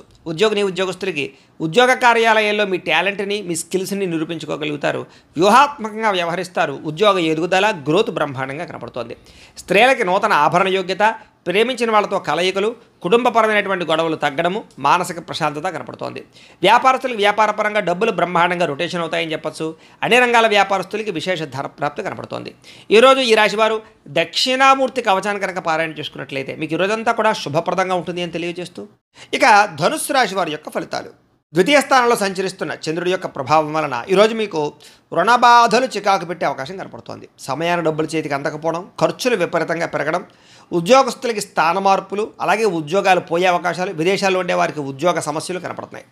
[SPEAKER 1] ఉద్యోగస్తులకి ఉద్యోగ కార్యాలయాల్లో మీ టాలెంట్ని, మీ స్కిల్స్ని నిరూపించుకోగలుగుతారు. వ్యూహాత్మకంగా వ్యవహరిస్తారు. ఉద్యోగ ఎదుగుదల, గ్రోత్ బ్రహ్మాండంగా కనపడుతోంది. స్త్రీలకి నూతన ఆభరణ యోగ్యత, ప్రేమించిన వాళ్ళతో కలయికలు, కుటుంబపరమైనటువంటి గొడవలు తగ్గడము, మానసిక ప్రశాంతత కనపడుతోంది. వ్యాపారస్తులకు వ్యాపారపరంగా డబ్బులు బ్రహ్మాండంగా రొటేషన్ అవుతాయని చెప్పచ్చు. అన్ని రంగాల వ్యాపారస్తులకి విశేష ధనప్రాప్తి కనపడుతోంది. ఈరోజు ఈ రాశివారు దక్షిణామూర్తి కవచాన్ని కనుక పారాయణ చేసుకున్నట్లయితే మీకు ఈరోజంతా కూడా శుభప్రదంగా ఉంటుంది అని తెలియజేస్తూ, ఇక ధనుస్సు రాశి వారి యొక్క ఫలితాలు. ద్వితీయ స్థానంలో సంచరిస్తున్న చంద్రుడి యొక్క ప్రభావం వలన ఈరోజు మీకు రుణబాధలు చికాకు పెట్టే అవకాశం కనపడుతోంది. సమయాన్ని డబ్బులు చేతికి అందకపోవడం, ఖర్చులు విపరీతంగా పెరగడం, ఉద్యోగస్తులకి స్థాన మార్పులు, అలాగే ఉద్యోగాలు పోయే అవకాశాలు, విదేశాల్లో ఉండే వారికి ఉద్యోగ సమస్యలు కనపడుతున్నాయి.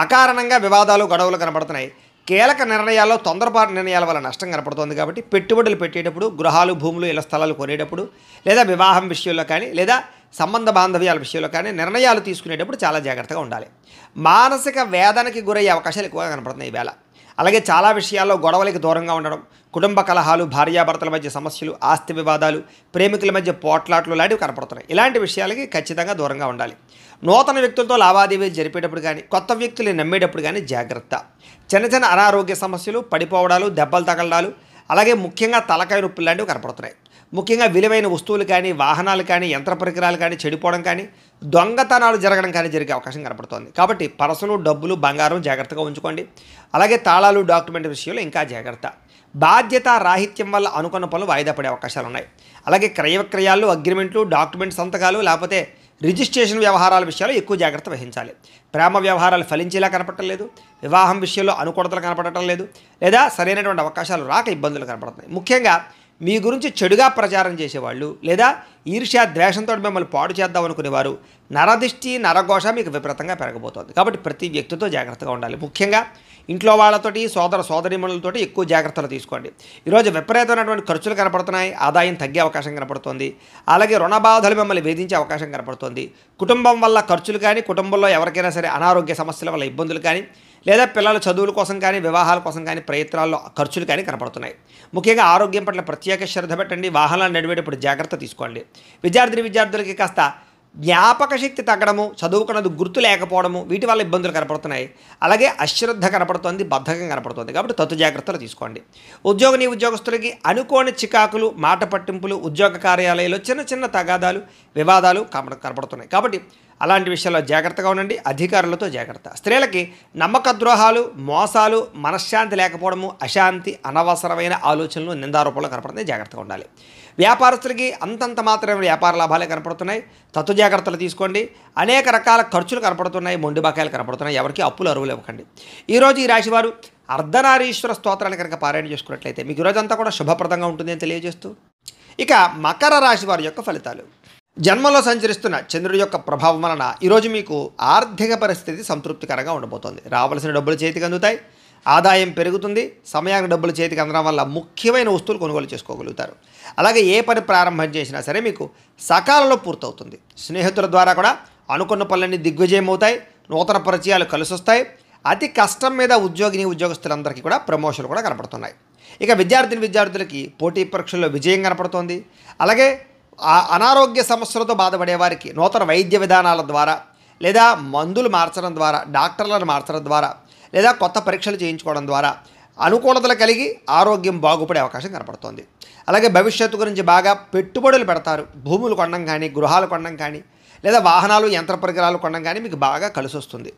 [SPEAKER 1] అకారణంగా వివాదాలు, గొడవలు కనపడుతున్నాయి. కీలక నిర్ణయాల్లో తొందరపాటు నిర్ణయాల వల్ల నష్టం కనపడుతోంది. కాబట్టి పెట్టుబడులు పెట్టేటప్పుడు, గృహాలు, భూములు, ఇళ్ల స్థలాలు కొనేటప్పుడు, లేదా వివాహం విషయంలో కానీ, లేదా సంబంధ బాంధవ్యాల విషయంలో కానీ నిర్ణయాలు తీసుకునేటప్పుడు చాలా జాగ్రత్తగా ఉండాలి. మానసిక వేదనకి గురయ్యే అవకాశాలు ఎక్కువగా కనపడుతున్నాయి ఈవేళ. అలాగే చాలా విషయాల్లో గొడవలకి దూరంగా ఉండడం, కుటుంబ కలహాలు, భార్యాభర్తల మధ్య సమస్యలు, ఆస్తి వివాదాలు, ప్రేమికుల మధ్య పోట్లాట్లు లాంటివి కనపడుతున్నాయి. ఇలాంటి విషయాలకి ఖచ్చితంగా దూరంగా ఉండాలి. నూతన వ్యక్తులతో లావాదేవీలు జరిపేటప్పుడు కానీ, కొత్త వ్యక్తులు నమ్మేటప్పుడు కానీ జాగ్రత్త. చిన్న అనారోగ్య సమస్యలు, పడిపోవడాలు, దెబ్బలు తగలడాలు, అలాగే ముఖ్యంగా తలకాయ నొప్పులు లాంటివి కనపడుతున్నాయి. ముఖ్యంగా విలువైన వస్తువులు కానీ, వాహనాలు కానీ, యంత్ర పరికరాలు కానీ చెడిపోవడం కానీ, దొంగతనాలు జరగడం కానీ జరిగే అవకాశం కనపడుతోంది. కాబట్టి పర్సులు, డబ్బులు, బంగారం జాగ్రత్తగా ఉంచుకోండి. అలాగే తాళాలు, డాక్యుమెంట్ విషయంలో ఇంకా జాగ్రత్త. బాధ్యత రాహిత్యం వల్ల అనుకున్న పనులు వాయిదా పడే అవకాశాలు ఉన్నాయి. అలాగే క్రయ విక్రయాలు, అగ్రిమెంట్లు, డాక్యుమెంట్ సంతకాలు, లేకపోతే రిజిస్ట్రేషన్ వ్యవహారాల విషయాలు ఎక్కువ జాగ్రత్త వహించాలి. ప్రేమ వ్యవహారాలు ఫలించేలా కనపడటం లేదు. వివాహం విషయంలో అనుకూలతలు కనపడటం లేదు. లేదా సరైనటువంటి అవకాశాలు రాక ఇబ్బందులు కనపడుతున్నాయి. ముఖ్యంగా మీ గురించి చెడుగా ప్రచారం చేసేవాళ్ళు, లేదా ఈర్ష్య, ద్వేషంతో మిమ్మల్ని పాడు చేద్దాం అనుకునేవారు, నరదిష్టి, నరఘోష మీకు విపరీతంగా పెరగబోతోంది. కాబట్టి ప్రతి వ్యక్తితో జాగ్రత్తగా ఉండాలి. ముఖ్యంగా ఇంట్లో వాళ్ళతోటి, సోదరీమణులతోటి ఎక్కువ జాగ్రత్తలు తీసుకోండి. ఈరోజు విపరీతమైనటువంటి ఖర్చులు కనపడుతున్నాయి. ఆదాయం తగ్గే అవకాశం కనపడుతుంది. అలాగే రుణ బాధలు మిమ్మల్ని వేధించే అవకాశం కనపడుతుంది. కుటుంబం వల్ల ఖర్చులు కానీ, కుటుంబంలో ఎవరికైనా సరే అనారోగ్య సమస్యల వల్ల ఇబ్బందులు కానీ, లేదా పిల్లల చదువుల కోసం కానీ, వివాహాల కోసం కానీ ప్రయత్నాల్లో ఖర్చులు కానీ కనపడుతున్నాయి. ముఖ్యంగా ఆరోగ్యం పట్ల ప్రత్యేక శ్రద్ధ పెట్టండి. వాహనాలు నడిపేటప్పుడు జాగ్రత్త తీసుకోండి. విద్యార్థులకి కాస్త జ్ఞాపక శక్తి తగ్గడము, చదువుకున్నది గుర్తు లేకపోవడము, వీటి వల్ల ఇబ్బందులు కనపడుతున్నాయి. అలాగే అశ్రద్ధ కనపడుతుంది, బద్ధకం కనపడుతుంది. కాబట్టి తత్తు జాగ్రత్తలు తీసుకోండి. ఉద్యోగస్తులకి అనుకోని చికాకులు, మాట పట్టింపులు, ఉద్యోగ కార్యాలయాల్లో చిన్న తగాదాలు, వివాదాలు కనపడుతున్నాయి. కాబట్టి అలాంటి విషయాల్లో జాగ్రత్తగా ఉండండి. అధికారులతో జాగ్రత్త. స్త్రీలకి నమ్మక ద్రోహాలు, మోసాలు, మనశ్శాంతి లేకపోవడము, అశాంతి, అనవసరమైన ఆలోచనలు, నిందారోపణలు కనపడుతున్నాయి. జాగ్రత్తగా ఉండాలి. వ్యాపారస్తులకి అంతంత మాత్రమే వ్యాపార లాభాలే కనపడుతున్నాయి. తత్తు జాగ్రత్తలు తీసుకోండి. అనేక రకాల ఖర్చులు కనపడుతున్నాయి. మొండి బకాయిలు కనపడుతున్నాయి. ఎవరికి అప్పులు అరువులు ఇవ్వకండి. ఈరోజు ఈ రాశివారు అర్ధనారీశ్వర స్తోత్రాన్ని కనుక పారాయణ చేసుకున్నట్లయితే మీకు ఈరోజంతా కూడా శుభప్రదంగా ఉంటుంది అని తెలియజేస్తూ, ఇక మకర రాశి వారి యొక్క ఫలితాలు. జన్మలో సంచరిస్తున్న చంద్రుడి యొక్క ప్రభావం వలన ఈరోజు మీకు ఆర్థిక పరిస్థితి సంతృప్తికరంగా ఉండబోతోంది. రావాల్సిన డబ్బులు చేతికి అందుతాయి. ఆదాయం పెరుగుతుంది. సమయానికి డబ్బులు చేతికి అందడం వల్ల ముఖ్యమైన వస్తువులు కొనుగోలు చేసుకోగలుగుతారు. అలాగే ఏ పని ప్రారంభం చేసినా సరే మీకు సకాలంలో పూర్తవుతుంది. స్నేహితుల ద్వారా కూడా అనుకున్న పనులన్నీ దిగ్విజయం అవుతాయి. నూతన పరిచయాలు కలిసొస్తాయి. అతి కష్టం మీద ఉద్యోగస్తులందరికీ కూడా ప్రమోషన్లు కూడా కనపడుతున్నాయి. ఇక విద్యార్థులకి పోటీ పరీక్షల్లో విజయం కనపడుతోంది. అలాగే అనారోగ్య సమస్యలతో బాధపడే వారికి నూతన వైద్య విధానాల ద్వారా, లేదా మందులు మార్చడం ద్వారా, డాక్టర్లను మార్చడం ద్వారా, లేదా కొత్త పరీక్షలు చేయించుకోవడం ద్వారా అనుకూలతలు కలిగి ఆరోగ్యం బాగుపడే అవకాశం కనపడుతోంది. అలాగే భవిష్యత్తు గురించి బాగా పెట్టుబడులు పెడతారు. భూములు కొనడం కానీ, గృహాలు కొనడం కానీ, లేదా వాహనాలు, యంత్ర పరికరాలు కొనడం కానీ మీకు బాగా కలిసి వస్తుంది.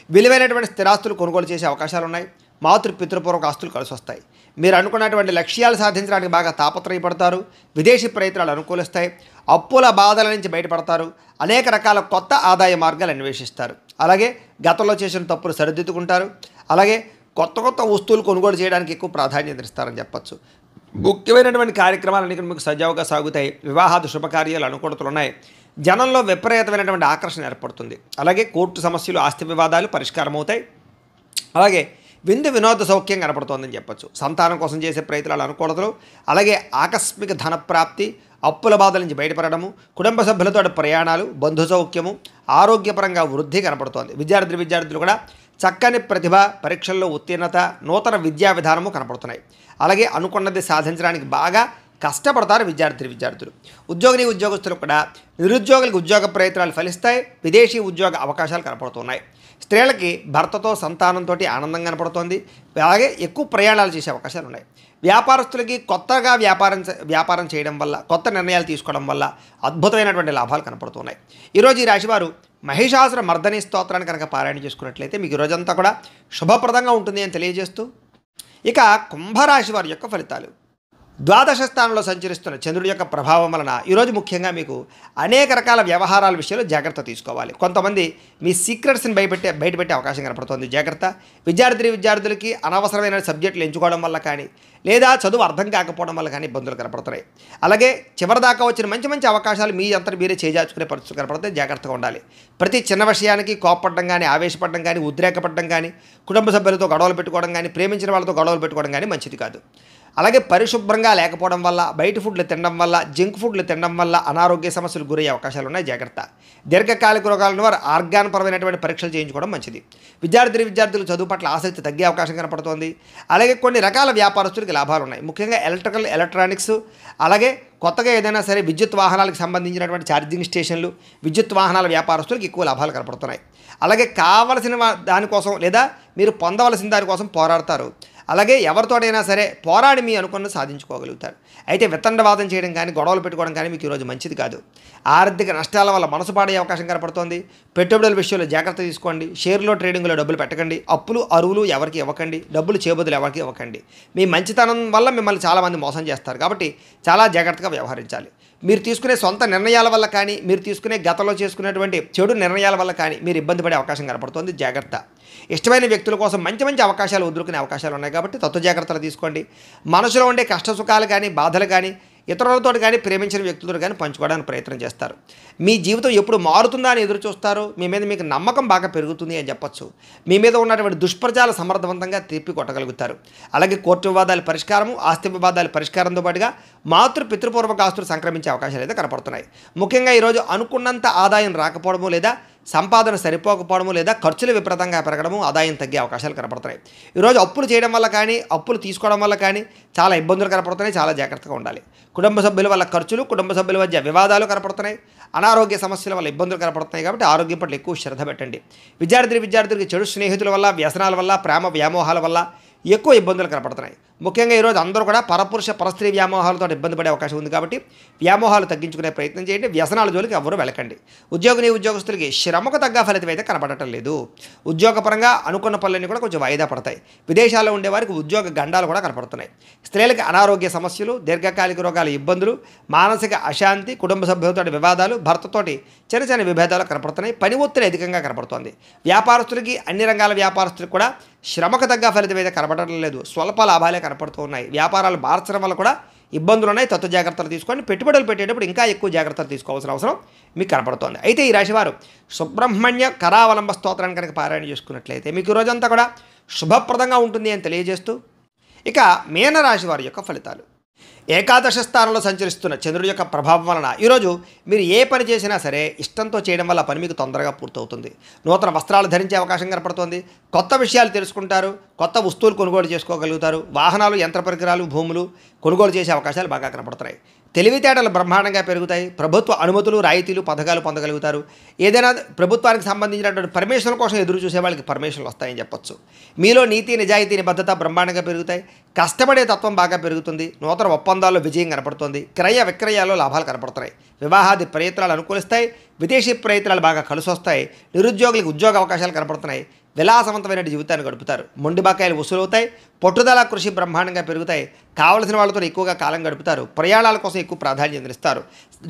[SPEAKER 1] విలువైనటువంటి స్థిరాస్తులు కొనుగోలు చేసే అవకాశాలు ఉన్నాయి. పితృపూర్వక ఆస్తులు కలిసి వస్తాయి. మీరు అనుకున్నటువంటి లక్ష్యాలు సాధించడానికి బాగా తాపత్రయపడతారు. విదేశీ ప్రయత్నాలు అనుకూలిస్తాయి. అప్పుల బాధల నుంచి బయటపడతారు. అనేక రకాల కొత్త ఆదాయ మార్గాలు అన్వేషిస్తారు. అలాగే గతంలో చేసిన తప్పులు సరిదిద్దుకుంటారు. అలాగే కొత్త కొత్త వస్తువులు కొనుగోలు చేయడానికి ఎక్కువ ప్రాధాన్యత ఇస్తారని చెప్పచ్చు. ముఖ్యమైనటువంటి కార్యక్రమాలన్నీ మీకు సజావుగా సాగుతాయి. వివాహాది శుభకార్యాలు అనుకూలతలు ఉన్నాయి. జనంలో విపరీతమైనటువంటి ఆకర్షణ ఏర్పడుతుంది. అలాగే కోర్టు సమస్యలు, ఆస్తి వివాదాలు పరిష్కారం అవుతాయి. అలాగే విందు వినోద సౌఖ్యం కనపడుతోందని చెప్పచ్చు. సంతానం కోసం చేసే ప్రయత్నాలు అనుకూలతలు, అలాగే ఆకస్మిక ధనప్రాప్తి, అప్పుల బాధల నుంచి బయటపడము, కుటుంబ సభ్యులతో ప్రయాణాలు, బంధు సౌఖ్యము, ఆరోగ్యపరంగా వృద్ధి కనపడుతోంది. విద్యార్థులు కూడా చక్కని ప్రతిభ, పరీక్షల్లో ఉత్తీర్ణత, నూతన విద్యా విధానము కనపడుతున్నాయి. అలాగే అనుకున్నది సాధించడానికి బాగా కష్టపడతారు విద్యార్థులు. ఉద్యోగస్తులు కూడా నిరుద్యోగులకు ఉద్యోగ ప్రయత్నాలు ఫలిస్తాయి. విదేశీ ఉద్యోగ అవకాశాలు కనపడుతున్నాయి. స్త్రీలకి భర్తతో సంతానంతో ఆనందం కనపడుతోంది. అలాగే ఎక్కువ ప్రయాణాలు చేసే అవకాశాలు ఉన్నాయి. వ్యాపారస్తులకి కొత్తగా వ్యాపారం చేయడం వల్ల, కొత్త నిర్ణయాలు తీసుకోవడం వల్ల అద్భుతమైనటువంటి లాభాలు కనపడుతున్నాయి. ఈరోజు ఈ రాశివారు మహిషాసుర మర్దని స్తోత్రాన్ని కనుక పారాయణ చేసుకున్నట్లయితే మీకు ఈరోజంతా కూడా శుభప్రదంగా ఉంటుంది అని తెలియజేస్తూ, ఇక కుంభరాశి వారి యొక్క ఫలితాలు. ద్వాదశ స్థానంలో సంచరిస్తున్న చంద్రుడి యొక్క ప్రభావం వలన ఈరోజు ముఖ్యంగా మీకు అనేక రకాల వ్యవహారాల విషయంలో జాగ్రత్త తీసుకోవాలి. కొంతమంది మీ సీక్రెట్స్ని బయటపెట్టే అవకాశం కనపడుతుంది. జాగ్రత్త. విద్యార్థులకి అనవసరమైన సబ్జెక్టులు ఎంచుకోవడం వల్ల కానీ, లేదా చదువు అర్థం కాకపోవడం వల్ల కానీ ఇబ్బందులు కనపడుతున్నాయి. అలాగే చివరిదాకా వచ్చిన మంచి అవకాశాలు మీ అంతటి మీరే చేజార్చుకునే పరిస్థితులు కనపడతాయి. జాగ్రత్తగా ఉండాలి. ప్రతి చిన్న విషయానికి కోపపడడం కానీ, ఆవేశపడడం కానీ, ఉద్రేకపడడం కానీ, కుటుంబ సభ్యులతో గొడవలు పెట్టుకోవడం కానీ, ప్రేమించిన వాళ్ళతో గొడవలు పెట్టుకోవడం కానీ మంచిది కాదు. అలాగే పరిశుభ్రంగా లేకపోవడం వల్ల, బయట ఫుడ్లు తినడం వల్ల, జంక్ ఫుడ్లు తినడం వల్ల అనారోగ్య సమస్యలు గురయ్యే అవకాశాలు ఉన్నాయి. జాగ్రత్త. దీర్ఘకాలిక రోగాలను వారు ఆర్గాన్పరమైనటువంటి పరీక్షలు చేయించుకోవడం మంచిది. విద్యార్థులు చదువు పట్ల ఆసక్తి తగ్గే అవకాశం కనపడుతోంది. అలాగే కొన్ని రకాల వ్యాపారస్తులకి లాభాలు ఉన్నాయి. ముఖ్యంగా ఎలక్ట్రానిక్స్, అలాగే కొత్తగా ఏదైనా సరే విద్యుత్ వాహనాలకు సంబంధించినటువంటి ఛార్జింగ్ స్టేషన్లు, విద్యుత్ వాహనాల వ్యాపారస్తులకు ఎక్కువ లాభాలు కనపడుతున్నాయి. అలాగే కావలసిన దానికోసం లేదా మీరు పొందవలసిన దానికోసం పోరాడతారు. అలాగే ఎవరితోటైనా సరే పోరాడి మీ అనుకున్నది సాధించుకోగలుగుతారు. అయితే వితండవాదం చేయడం కానీ, గొడవలు పెట్టుకోవడం కానీ మీకు ఈరోజు మంచిది కాదు. ఆర్థిక నష్టాల వల్ల మనసు పాడే అవకాశం కనపడుతోంది. పెట్టుబడుల విషయంలో జాగ్రత్త తీసుకోండి. షేర్లో, ట్రేడింగ్లో డబ్బులు పెట్టకండి. అప్పులు, అరువులు ఎవరికి ఇవ్వకండి. డబ్బులు చేబదులు ఎవరికి ఇవ్వకండి. మీ మంచితనం వల్ల మిమ్మల్ని చాలామంది మోసం చేస్తారు. కాబట్టి చాలా జాగ్రత్తగా వ్యవహరించాలి. మీరు తీసుకునే సొంత నిర్ణయాల వల్ల కానీ, మీరు తీసుకునే గతంలో చేసుకునేటువంటి చెడు నిర్ణయాల వల్ల కానీ మీరు ఇబ్బంది పడే అవకాశం కనపడుతోంది. జాగ్రత్త. ఇష్టమైన వ్యక్తుల కోసం మంచి అవకాశాలు వదులుకునే అవకాశాలు ఉన్నాయి. కాబట్టి తత్వ జాగ్రత్తలు తీసుకోండి. మనసులో ఉండే కష్ట సుఖాలు కానీ, బాధలు కానీ ఇతరులతో కానీ, ప్రేమించిన వ్యక్తులతో కానీ పంచుకోవడానికి ప్రయత్నం చేస్తారు. మీ జీవితం ఎప్పుడు మారుతుందా అని ఎదురు చూస్తారు. మీ మీద మీకు నమ్మకం బాగా పెరుగుతుంది అని చెప్పచ్చు. మీ మీద ఉన్నటువంటి దుష్ప్రచారాలు సమర్థవంతంగా తిప్పి కొట్టగలుగుతారు. అలాగే కోర్టు వివాదాల పరిష్కారము, ఆస్తి వివాదాల పరిష్కారంతో పాటుగా పితృపూర్వక ఆస్తులు సంక్రమించే అవకాశాలు అయితే కనపడుతున్నాయి. ముఖ్యంగా ఈరోజు అనుకున్నంత ఆదాయం రాకపోవడము, లేదా సంపాదన సరిపోకపోవడము, లేదా ఖర్చులు విపరీతంగా పెరగడము, ఆదాయం తగ్గే అవకాశాలు కనపడుతున్నాయి. ఈరోజు అప్పులు చేయడం వల్ల కానీ, అప్పులు తీసుకోవడం వల్ల కానీ చాలా ఇబ్బందులు కనపడుతున్నాయి. చాలా జాగ్రత్తగా ఉండాలి. కుటుంబ సభ్యుల వల్ల ఖర్చులు, కుటుంబ సభ్యుల మధ్య వివాదాలు కనపడుతున్నాయి. అనారోగ్య సమస్యల వల్ల ఇబ్బందులు కనపడుతున్నాయి. కాబట్టి ఆరోగ్యం పట్ల ఎక్కువ శ్రద్ధ పెట్టండి. విద్యార్థులకి చెడు స్నేహితుల వల్ల, వ్యసనాల వల్ల, ప్రేమ వ్యామోహాల వల్ల ఎక్కువ ఇబ్బందులు కనపడుతున్నాయి. ముఖ్యంగా ఈరోజు అందరూ కూడా పరస్త్రీ వ్యామోహాలతో ఇబ్బంది పడే అవకాశం ఉంది. కాబట్టి వ్యామోహాలు తగ్గించుకునే ప్రయత్నం చేయండి. వ్యసనాల జోలికి ఎవరు వెళ్ళకండి. ఉద్యోగస్తులకి శ్రమకు తగ్గ ఫలితం అయితే కనపడటం లేదు. ఉద్యోగపరంగా అనుకున్న పనులన్నీ కూడా కొంచెం వాయిదా పడతాయి. విదేశాల్లో ఉండే వారికి ఉద్యోగ గండాలు కూడా కనపడుతున్నాయి. స్త్రీలకు అనారోగ్య సమస్యలు, దీర్ఘకాలిక రోగాల ఇబ్బందులు, మానసిక అశాంతి, కుటుంబ సభ్యులతో వివాదాలు, భర్తతోటి చిన్న విభేదాలు కనపడుతున్నాయి. పని ఒత్తిడి అధికంగా కనపడుతోంది. వ్యాపారస్తులకి, అన్ని రంగాల వ్యాపారస్తులకు కూడా శ్రమకు తగ్గ ఫలితం అయితే కనపడటం లేదు. స్వల్ప లాభాలే కనపడుతూ ఉన్నాయి. వ్యాపారాలు మార్చడం వల్ల కూడా ఇబ్బందులు ఉన్నాయి. తత్వ జాగ్రత్తలు తీసుకోండి. పెట్టుబడులు పెట్టేటప్పుడు ఇంకా ఎక్కువ జాగ్రత్తలు తీసుకోవాల్సిన అవసరం మీకు కనపడుతోంది. అయితే ఈ రాశివారు సుబ్రహ్మణ్య కరావలంబ స్తోత్రాన్ని కనుక పారాయణ చేసుకున్నట్లయితే మీకు ఈ రోజంతా కూడా శుభప్రదంగా ఉంటుంది అని తెలియజేస్తూ, ఇక మీనరాశి వారి యొక్క ఫలితాలు. ఏకాదశ స్థానంలో సంచరిస్తున్న చంద్రుడి యొక్క ప్రభావం వలన ఈరోజు మీరు ఏ పని చేసినా సరే ఇష్టంతో చేయడం వల్ల పని మీకు తొందరగా పూర్తవుతుంది. నూతన వస్త్రాలు ధరించే అవకాశం కనపడుతోంది. కొత్త విషయాలు తెలుసుకుంటారు. కొత్త వస్తువులు కొనుగోలు చేసుకోగలుగుతారు. వాహనాలు, యంత్ర పరికరాలు, భూములు కొనుగోలు చేసే అవకాశాలు బాగా కనపడుతున్నాయి. తెలివితేటలు బ్రహ్మాండంగా పెరుగుతాయి. ప్రభుత్వ అనుమతులు, రాయితీలు, పథకాలు పొందగలుగుతారు. ఏదైనా ప్రభుత్వానికి సంబంధించినటువంటి పర్మిషన్ల కోసం ఎదురు చూసే వాళ్ళకి పర్మిషన్లు వస్తాయని చెప్పొచ్చు. మీలో నీతి, నిజాయితీ, నిబద్ధత బ్రహ్మాండంగా పెరుగుతాయి. కష్టపడే తత్వం బాగా పెరుగుతుంది. నూతన ఒప్పందాల్లో విజయం కనపడుతుంది. క్రయ విక్రయాల్లో లాభాలు కనపడుతున్నాయి. వివాహాది ప్రయత్నాలు అనుకూలిస్తాయి. విదేశీ ప్రయత్నాలు బాగా కలిసి వస్తాయి. నిరుద్యోగులకు ఉద్యోగ అవకాశాలు కనపడుతున్నాయి. విలాసవంతమైన జీవితాన్ని గడుపుతారు. మొండి బకాయిలు వసూలవుతాయి. పట్టుదల కృషి బ్రహ్మాండంగా పెరుగుతాయి. కావలసిన వాళ్ళతో ఎక్కువగా కాలం గడుపుతారు. ప్రయాణాల కోసం ఎక్కువ ప్రాధాన్యత ఇస్తారు.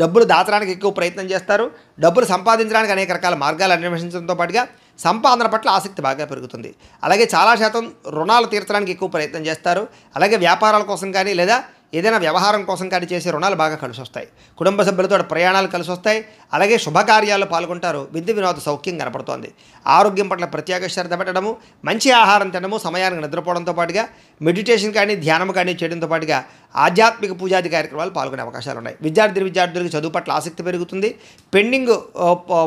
[SPEAKER 1] డబ్బులు దాచడానికి ఎక్కువ ప్రయత్నం చేస్తారు. డబ్బులు సంపాదించడానికి అనేక రకాల మార్గాలు అన్వేషించడంతో పాటుగా సంపాదన పట్ల ఆసక్తి బాగా పెరుగుతుంది. అలాగే చాలా శాతం రుణాలు తీర్చడానికి ఎక్కువ ప్రయత్నం చేస్తారు. అలాగే వ్యాపారాల కోసం కానీ లేదా ఏదైనా వ్యవహారం కోసం కానీ చేసే రుణాలు బాగా కలిసి వస్తాయి. కుటుంబ సభ్యులతో ప్రయాణాలు కలిసి వస్తాయి. అలాగే శుభకార్యాల్లో పాల్గొంటారు. విద్య వినోద సౌఖ్యం కనపడుతోంది. ఆరోగ్యం పట్ల ప్రత్యేక శ్రద్ధ పెట్టడము, మంచి ఆహారం తినడము, సమయానికి నిద్రపోవడంతో పాటుగా మెడిటేషన్ కానీ ధ్యానం కానీ చేయడంతో పాటుగా ఆధ్యాత్మిక పూజాది కార్యక్రమాలు పాల్గొనే అవకాశాలు ఉన్నాయి. విద్యార్థులకు చదువు పట్ల ఆసక్తి పెరుగుతుంది. పెండింగ్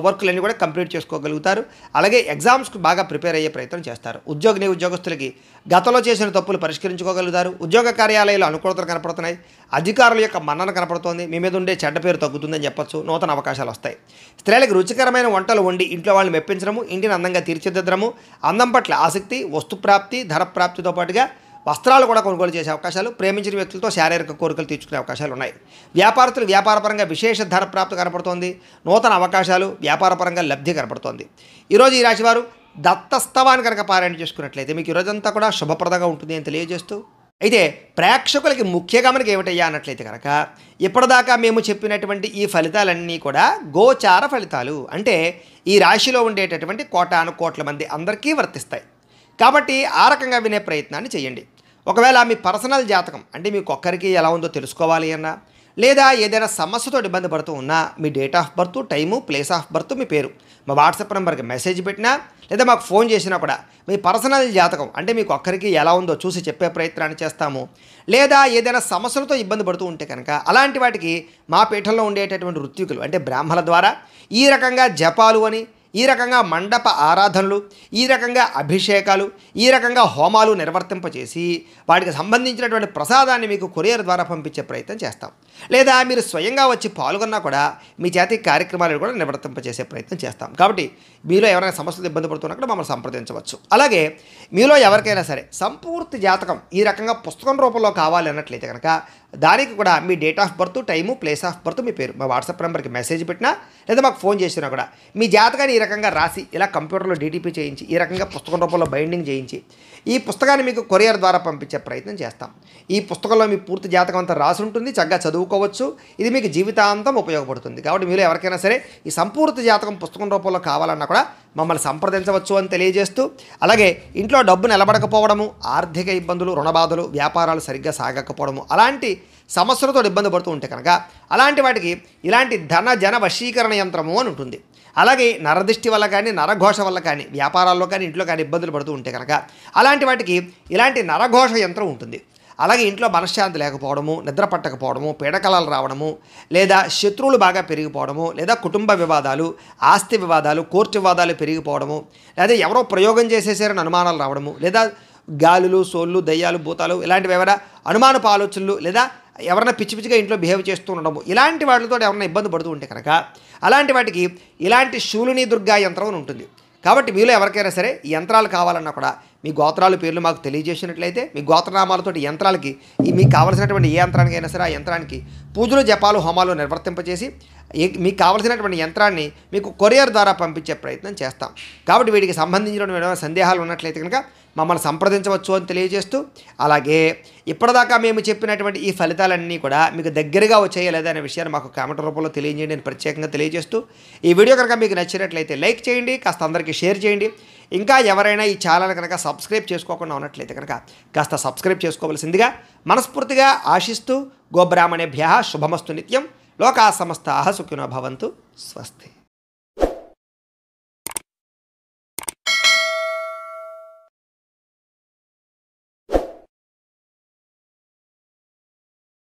[SPEAKER 1] వర్క్లన్నీ కూడా కంప్లీట్ చేసుకోగలుగుతారు. అలాగే ఎగ్జామ్స్కి బాగా ప్రిపేర్ అయ్యే ప్రయత్నం చేస్తారు. ఉద్యోగస్తులకి గతంలో చేసిన తప్పులు పరిష్కరించుకోగలుగుతారు. ఉద్యోగ కార్యాలయాలు అనుకూలతలు కనపడుతున్నాయి. అధికారుల యొక్క మన్నన కనపడుతోంది. మీ మీద ఉండే చెడ్డ పేరు తగ్గుతుందని చెప్పొచ్చు. నూతన అవకాశాలు వస్తాయి. స్త్రీలకు రుచికరమైన వంటలు వండి ఇంట్లో వాళ్ళని మెప్పించడము, ఇంటిని అందంగా తీర్చిదిద్దడము, అందం పట్ల ఆసక్తి, వస్తుప్రాప్తి, ధనప్రాప్తితో పాటుగా వస్త్రాలు కూడా కొనుగోలు చేసే అవకాశాలు, ప్రేమించిన వ్యక్తులతో శారీరక కోరికలు తీర్చుకునే అవకాశాలు ఉన్నాయి. వ్యాపారస్తులు వ్యాపారపరంగా విశేష ధనప్రాప్తి కనపడుతోంది. నూతన అవకాశాలు, వ్యాపారపరంగా లబ్ధి కనపడుతోంది. ఈరోజు ఈ రాశివారు దత్తస్తవాన్ని కనుక పారాయణ చేసుకున్నట్లయితే మీకు ఈరోజంతా కూడా శుభప్రదంగా ఉంటుంది అని తెలియజేస్తూ, అయితే ప్రేక్షకులకి ముఖ్య గమనిక ఏమిటయ్యా అన్నట్లయితే కనుక ఇప్పటిదాకా మేము చెప్పినటువంటి ఈ ఫలితాలన్నీ కూడా గోచార ఫలితాలు, అంటే ఈ రాశిలో ఉండేటటువంటి కోటాను కోట్ల మంది అందరికీ వర్తిస్తాయి. కాబట్టి ఆ రకంగా వినే ప్రయత్నాన్ని చేయండి. ఒకవేళ మీ పర్సనల్ జాతకం అంటే మీకు ఒక్కరికి ఎలా ఉందో తెలుసుకోవాలి అన్నా, లేదా ఏదైనా సమస్యతో ఇబ్బంది పడుతూ ఉన్నా మీ date of birth, time, place of birth, మీ పేరు మా వాట్సాప్ నెంబర్కి మెసేజ్ పెట్టినా లేదా మాకు ఫోన్ చేసినా కూడా మీ పర్సనల్ జాతకం అంటే మీకు ఒక్కరికి ఎలా ఉందో చూసి చెప్పే ప్రయత్నాన్ని చేస్తాము. లేదా ఏదైనా సమస్యలతో ఇబ్బంది పడుతూ ఉంటే కనుక అలాంటి వాటికి మా పీఠంలో ఉండేటటువంటి ఋత్వికులు అంటే బ్రాహ్మణుల ద్వారా ఈ రకంగా జపాలు అని, ఈ రకంగా మండప ఆరాధనలు, ఈ రకంగా అభిషేకాలు, ఈ రకంగా హోమాలు నిర్వర్తింపచేసి వాటికి సంబంధించినటువంటి ప్రసాదాన్ని మీకు కొరియర్ ద్వారా పంపించే ప్రయత్నం చేస్తాం. లేదా మీరు స్వయంగా వచ్చి పాల్గొన్నా కూడా మీ చేతి కార్యక్రమాలను కూడా నిర్వర్తింపచేసే ప్రయత్నం చేస్తాం. కాబట్టి మీలో ఎవరైనా సమస్యలు ఇబ్బంది పడుతున్నప్పుడు మమ్మల్ని సంప్రదించవచ్చు. అలాగే మీలో ఎవరికైనా సరే సంపూర్తి జాతకం ఈ రకంగా పుస్తకం రూపంలో కావాలి అన్నట్లయితే కనుక దానికి కూడా మీ date of birth, time, place of birth, మీ పేరు మా వాట్సాప్ నెంబర్కి మెసేజ్ పెట్టినా లేదా మాకు ఫోన్ చేసినా కూడా మీ జాతకాన్ని ఈ రకంగా రాసి ఇలా కంప్యూటర్లో డీటీపీ చేయించి ఈ రకంగా పుస్తకం రూపంలో బైండింగ్ చేయించి ఈ పుస్తకాన్ని మీకు కొరియర్ ద్వారా పంపించే ప్రయత్నం చేస్తాం. ఈ పుస్తకంలో మీ పూర్తి జాతకం అంతా రాసి ఉంటుంది. చక్కగా చదువుకోవచ్చు. ఇది మీకు జీవితాంతం ఉపయోగపడుతుంది. కాబట్టి మీరు ఎవరికైనా సరే ఈ సంపూర్తి జాతకం పుస్తకం రూపంలో కావాలన్నా కూడా మమ్మల్ని సంప్రదించవచ్చు అని తెలియజేస్తూ, అలాగే ఇంట్లో డబ్బు నిలబడకపోవడము, ఆర్థిక ఇబ్బందులు, రుణబాధలు, వ్యాపారాలు సరిగ్గా సాగకపోవడము అలాంటి సమస్యలతో ఇబ్బంది పడుతూ ఉంటే కనుక అలాంటి వాటికి ఇలాంటి ధన జన వశీకరణ యంత్రము అని ఉంటుంది. అలాగే నరదృష్టి వల్ల కానీ, నరఘోష వల్ల కానీ, వ్యాపారాల్లో కానీ, ఇంట్లో కానీ ఇబ్బందులు పడుతూ ఉంటే కనుక అలాంటి వాటికి ఇలాంటి నరఘోష యంత్రం ఉంటుంది. అలాగే ఇంట్లో మనశ్శాంతి లేకపోవడము, నిద్ర పట్టకపోవడము, పీడకలాలు రావడము, లేదా శత్రువులు బాగా పెరిగిపోవడము, లేదా కుటుంబ వివాదాలు, ఆస్తి వివాదాలు, కోర్టు వివాదాలు పెరిగిపోవడము, లేదా ఎవరో ప్రయోగం చేసేసారని అనుమానాలు రావడము, లేదా గాలులు, సోళ్ళు, దయ్యాలు, భూతాలు ఇలాంటివి ఎవరైనా అనుమానపు ఆలోచనలు, లేదా ఎవరైనా పిచ్చి పిచ్చిగా ఇంట్లో బిహేవ్ చేస్తూ ఉండడము ఇలాంటి వాటితో ఎవరైనా ఇబ్బంది పడుతూ ఉంటే కనుక అలాంటి వాటికి ఇలాంటి శూలిని దుర్గా యంత్రం అని ఉంటుంది. కాబట్టి మీలో ఎవరికైనా సరే ఈ యంత్రాలు కావాలన్నా కూడా మీ గోత్రాల పేర్లు మాకు తెలియజేసినట్లయితే మీ గోత్రనామాలతోటి యంత్రాలకి మీకు కావాల్సినటువంటి ఏ యంత్రానికైనా సరే ఆ యంత్రానికి పూజలు, జపాలు, హోమాలు నిర్వర్తింపచేసి మీకు కావాల్సినటువంటి యంత్రాన్ని మీకు కొరియర్ ద్వారా పంపించే ప్రయత్నం చేస్తాం. కాబట్టి వీటికి సంబంధించినటువంటి ఏమైనా సందేహాలు ఉన్నట్లయితే కనుక మమ్మల్ని సంప్రదించవచ్చు అని తెలియజేస్తూ, అలాగే ఇప్పటిదాకా మేము చెప్పినటువంటి ఈ ఫలితాలన్నీ కూడా మీకు దగ్గరగా వచ్చాయా లేదా అనే విషయాన్ని మాకు కామెంట్ రూపంలో తెలియజేయండి అని ప్రత్యేకంగా తెలియజేస్తూ, ఈ వీడియో కనుక మీకు నచ్చినట్లయితే లైక్ చేయండి, కాస్త అందరికీ షేర్ చేయండి. ఇంకా ఎవరైనా ఈ ఛానల్ కనుక సబ్స్క్రైబ్ చేసుకోకుండా ఉన్నట్లయితే కనుక కాస్త సబ్స్క్రైబ్ చేసుకోవాల్సిందిగా మనస్ఫూర్తిగా ఆశిస్తూ, గోబ్రాహ్మణేభ్యః శుభమస్తు నిత్యం, లోకా సమస్తాః సుఖినో భవంతు, స్వస్తి.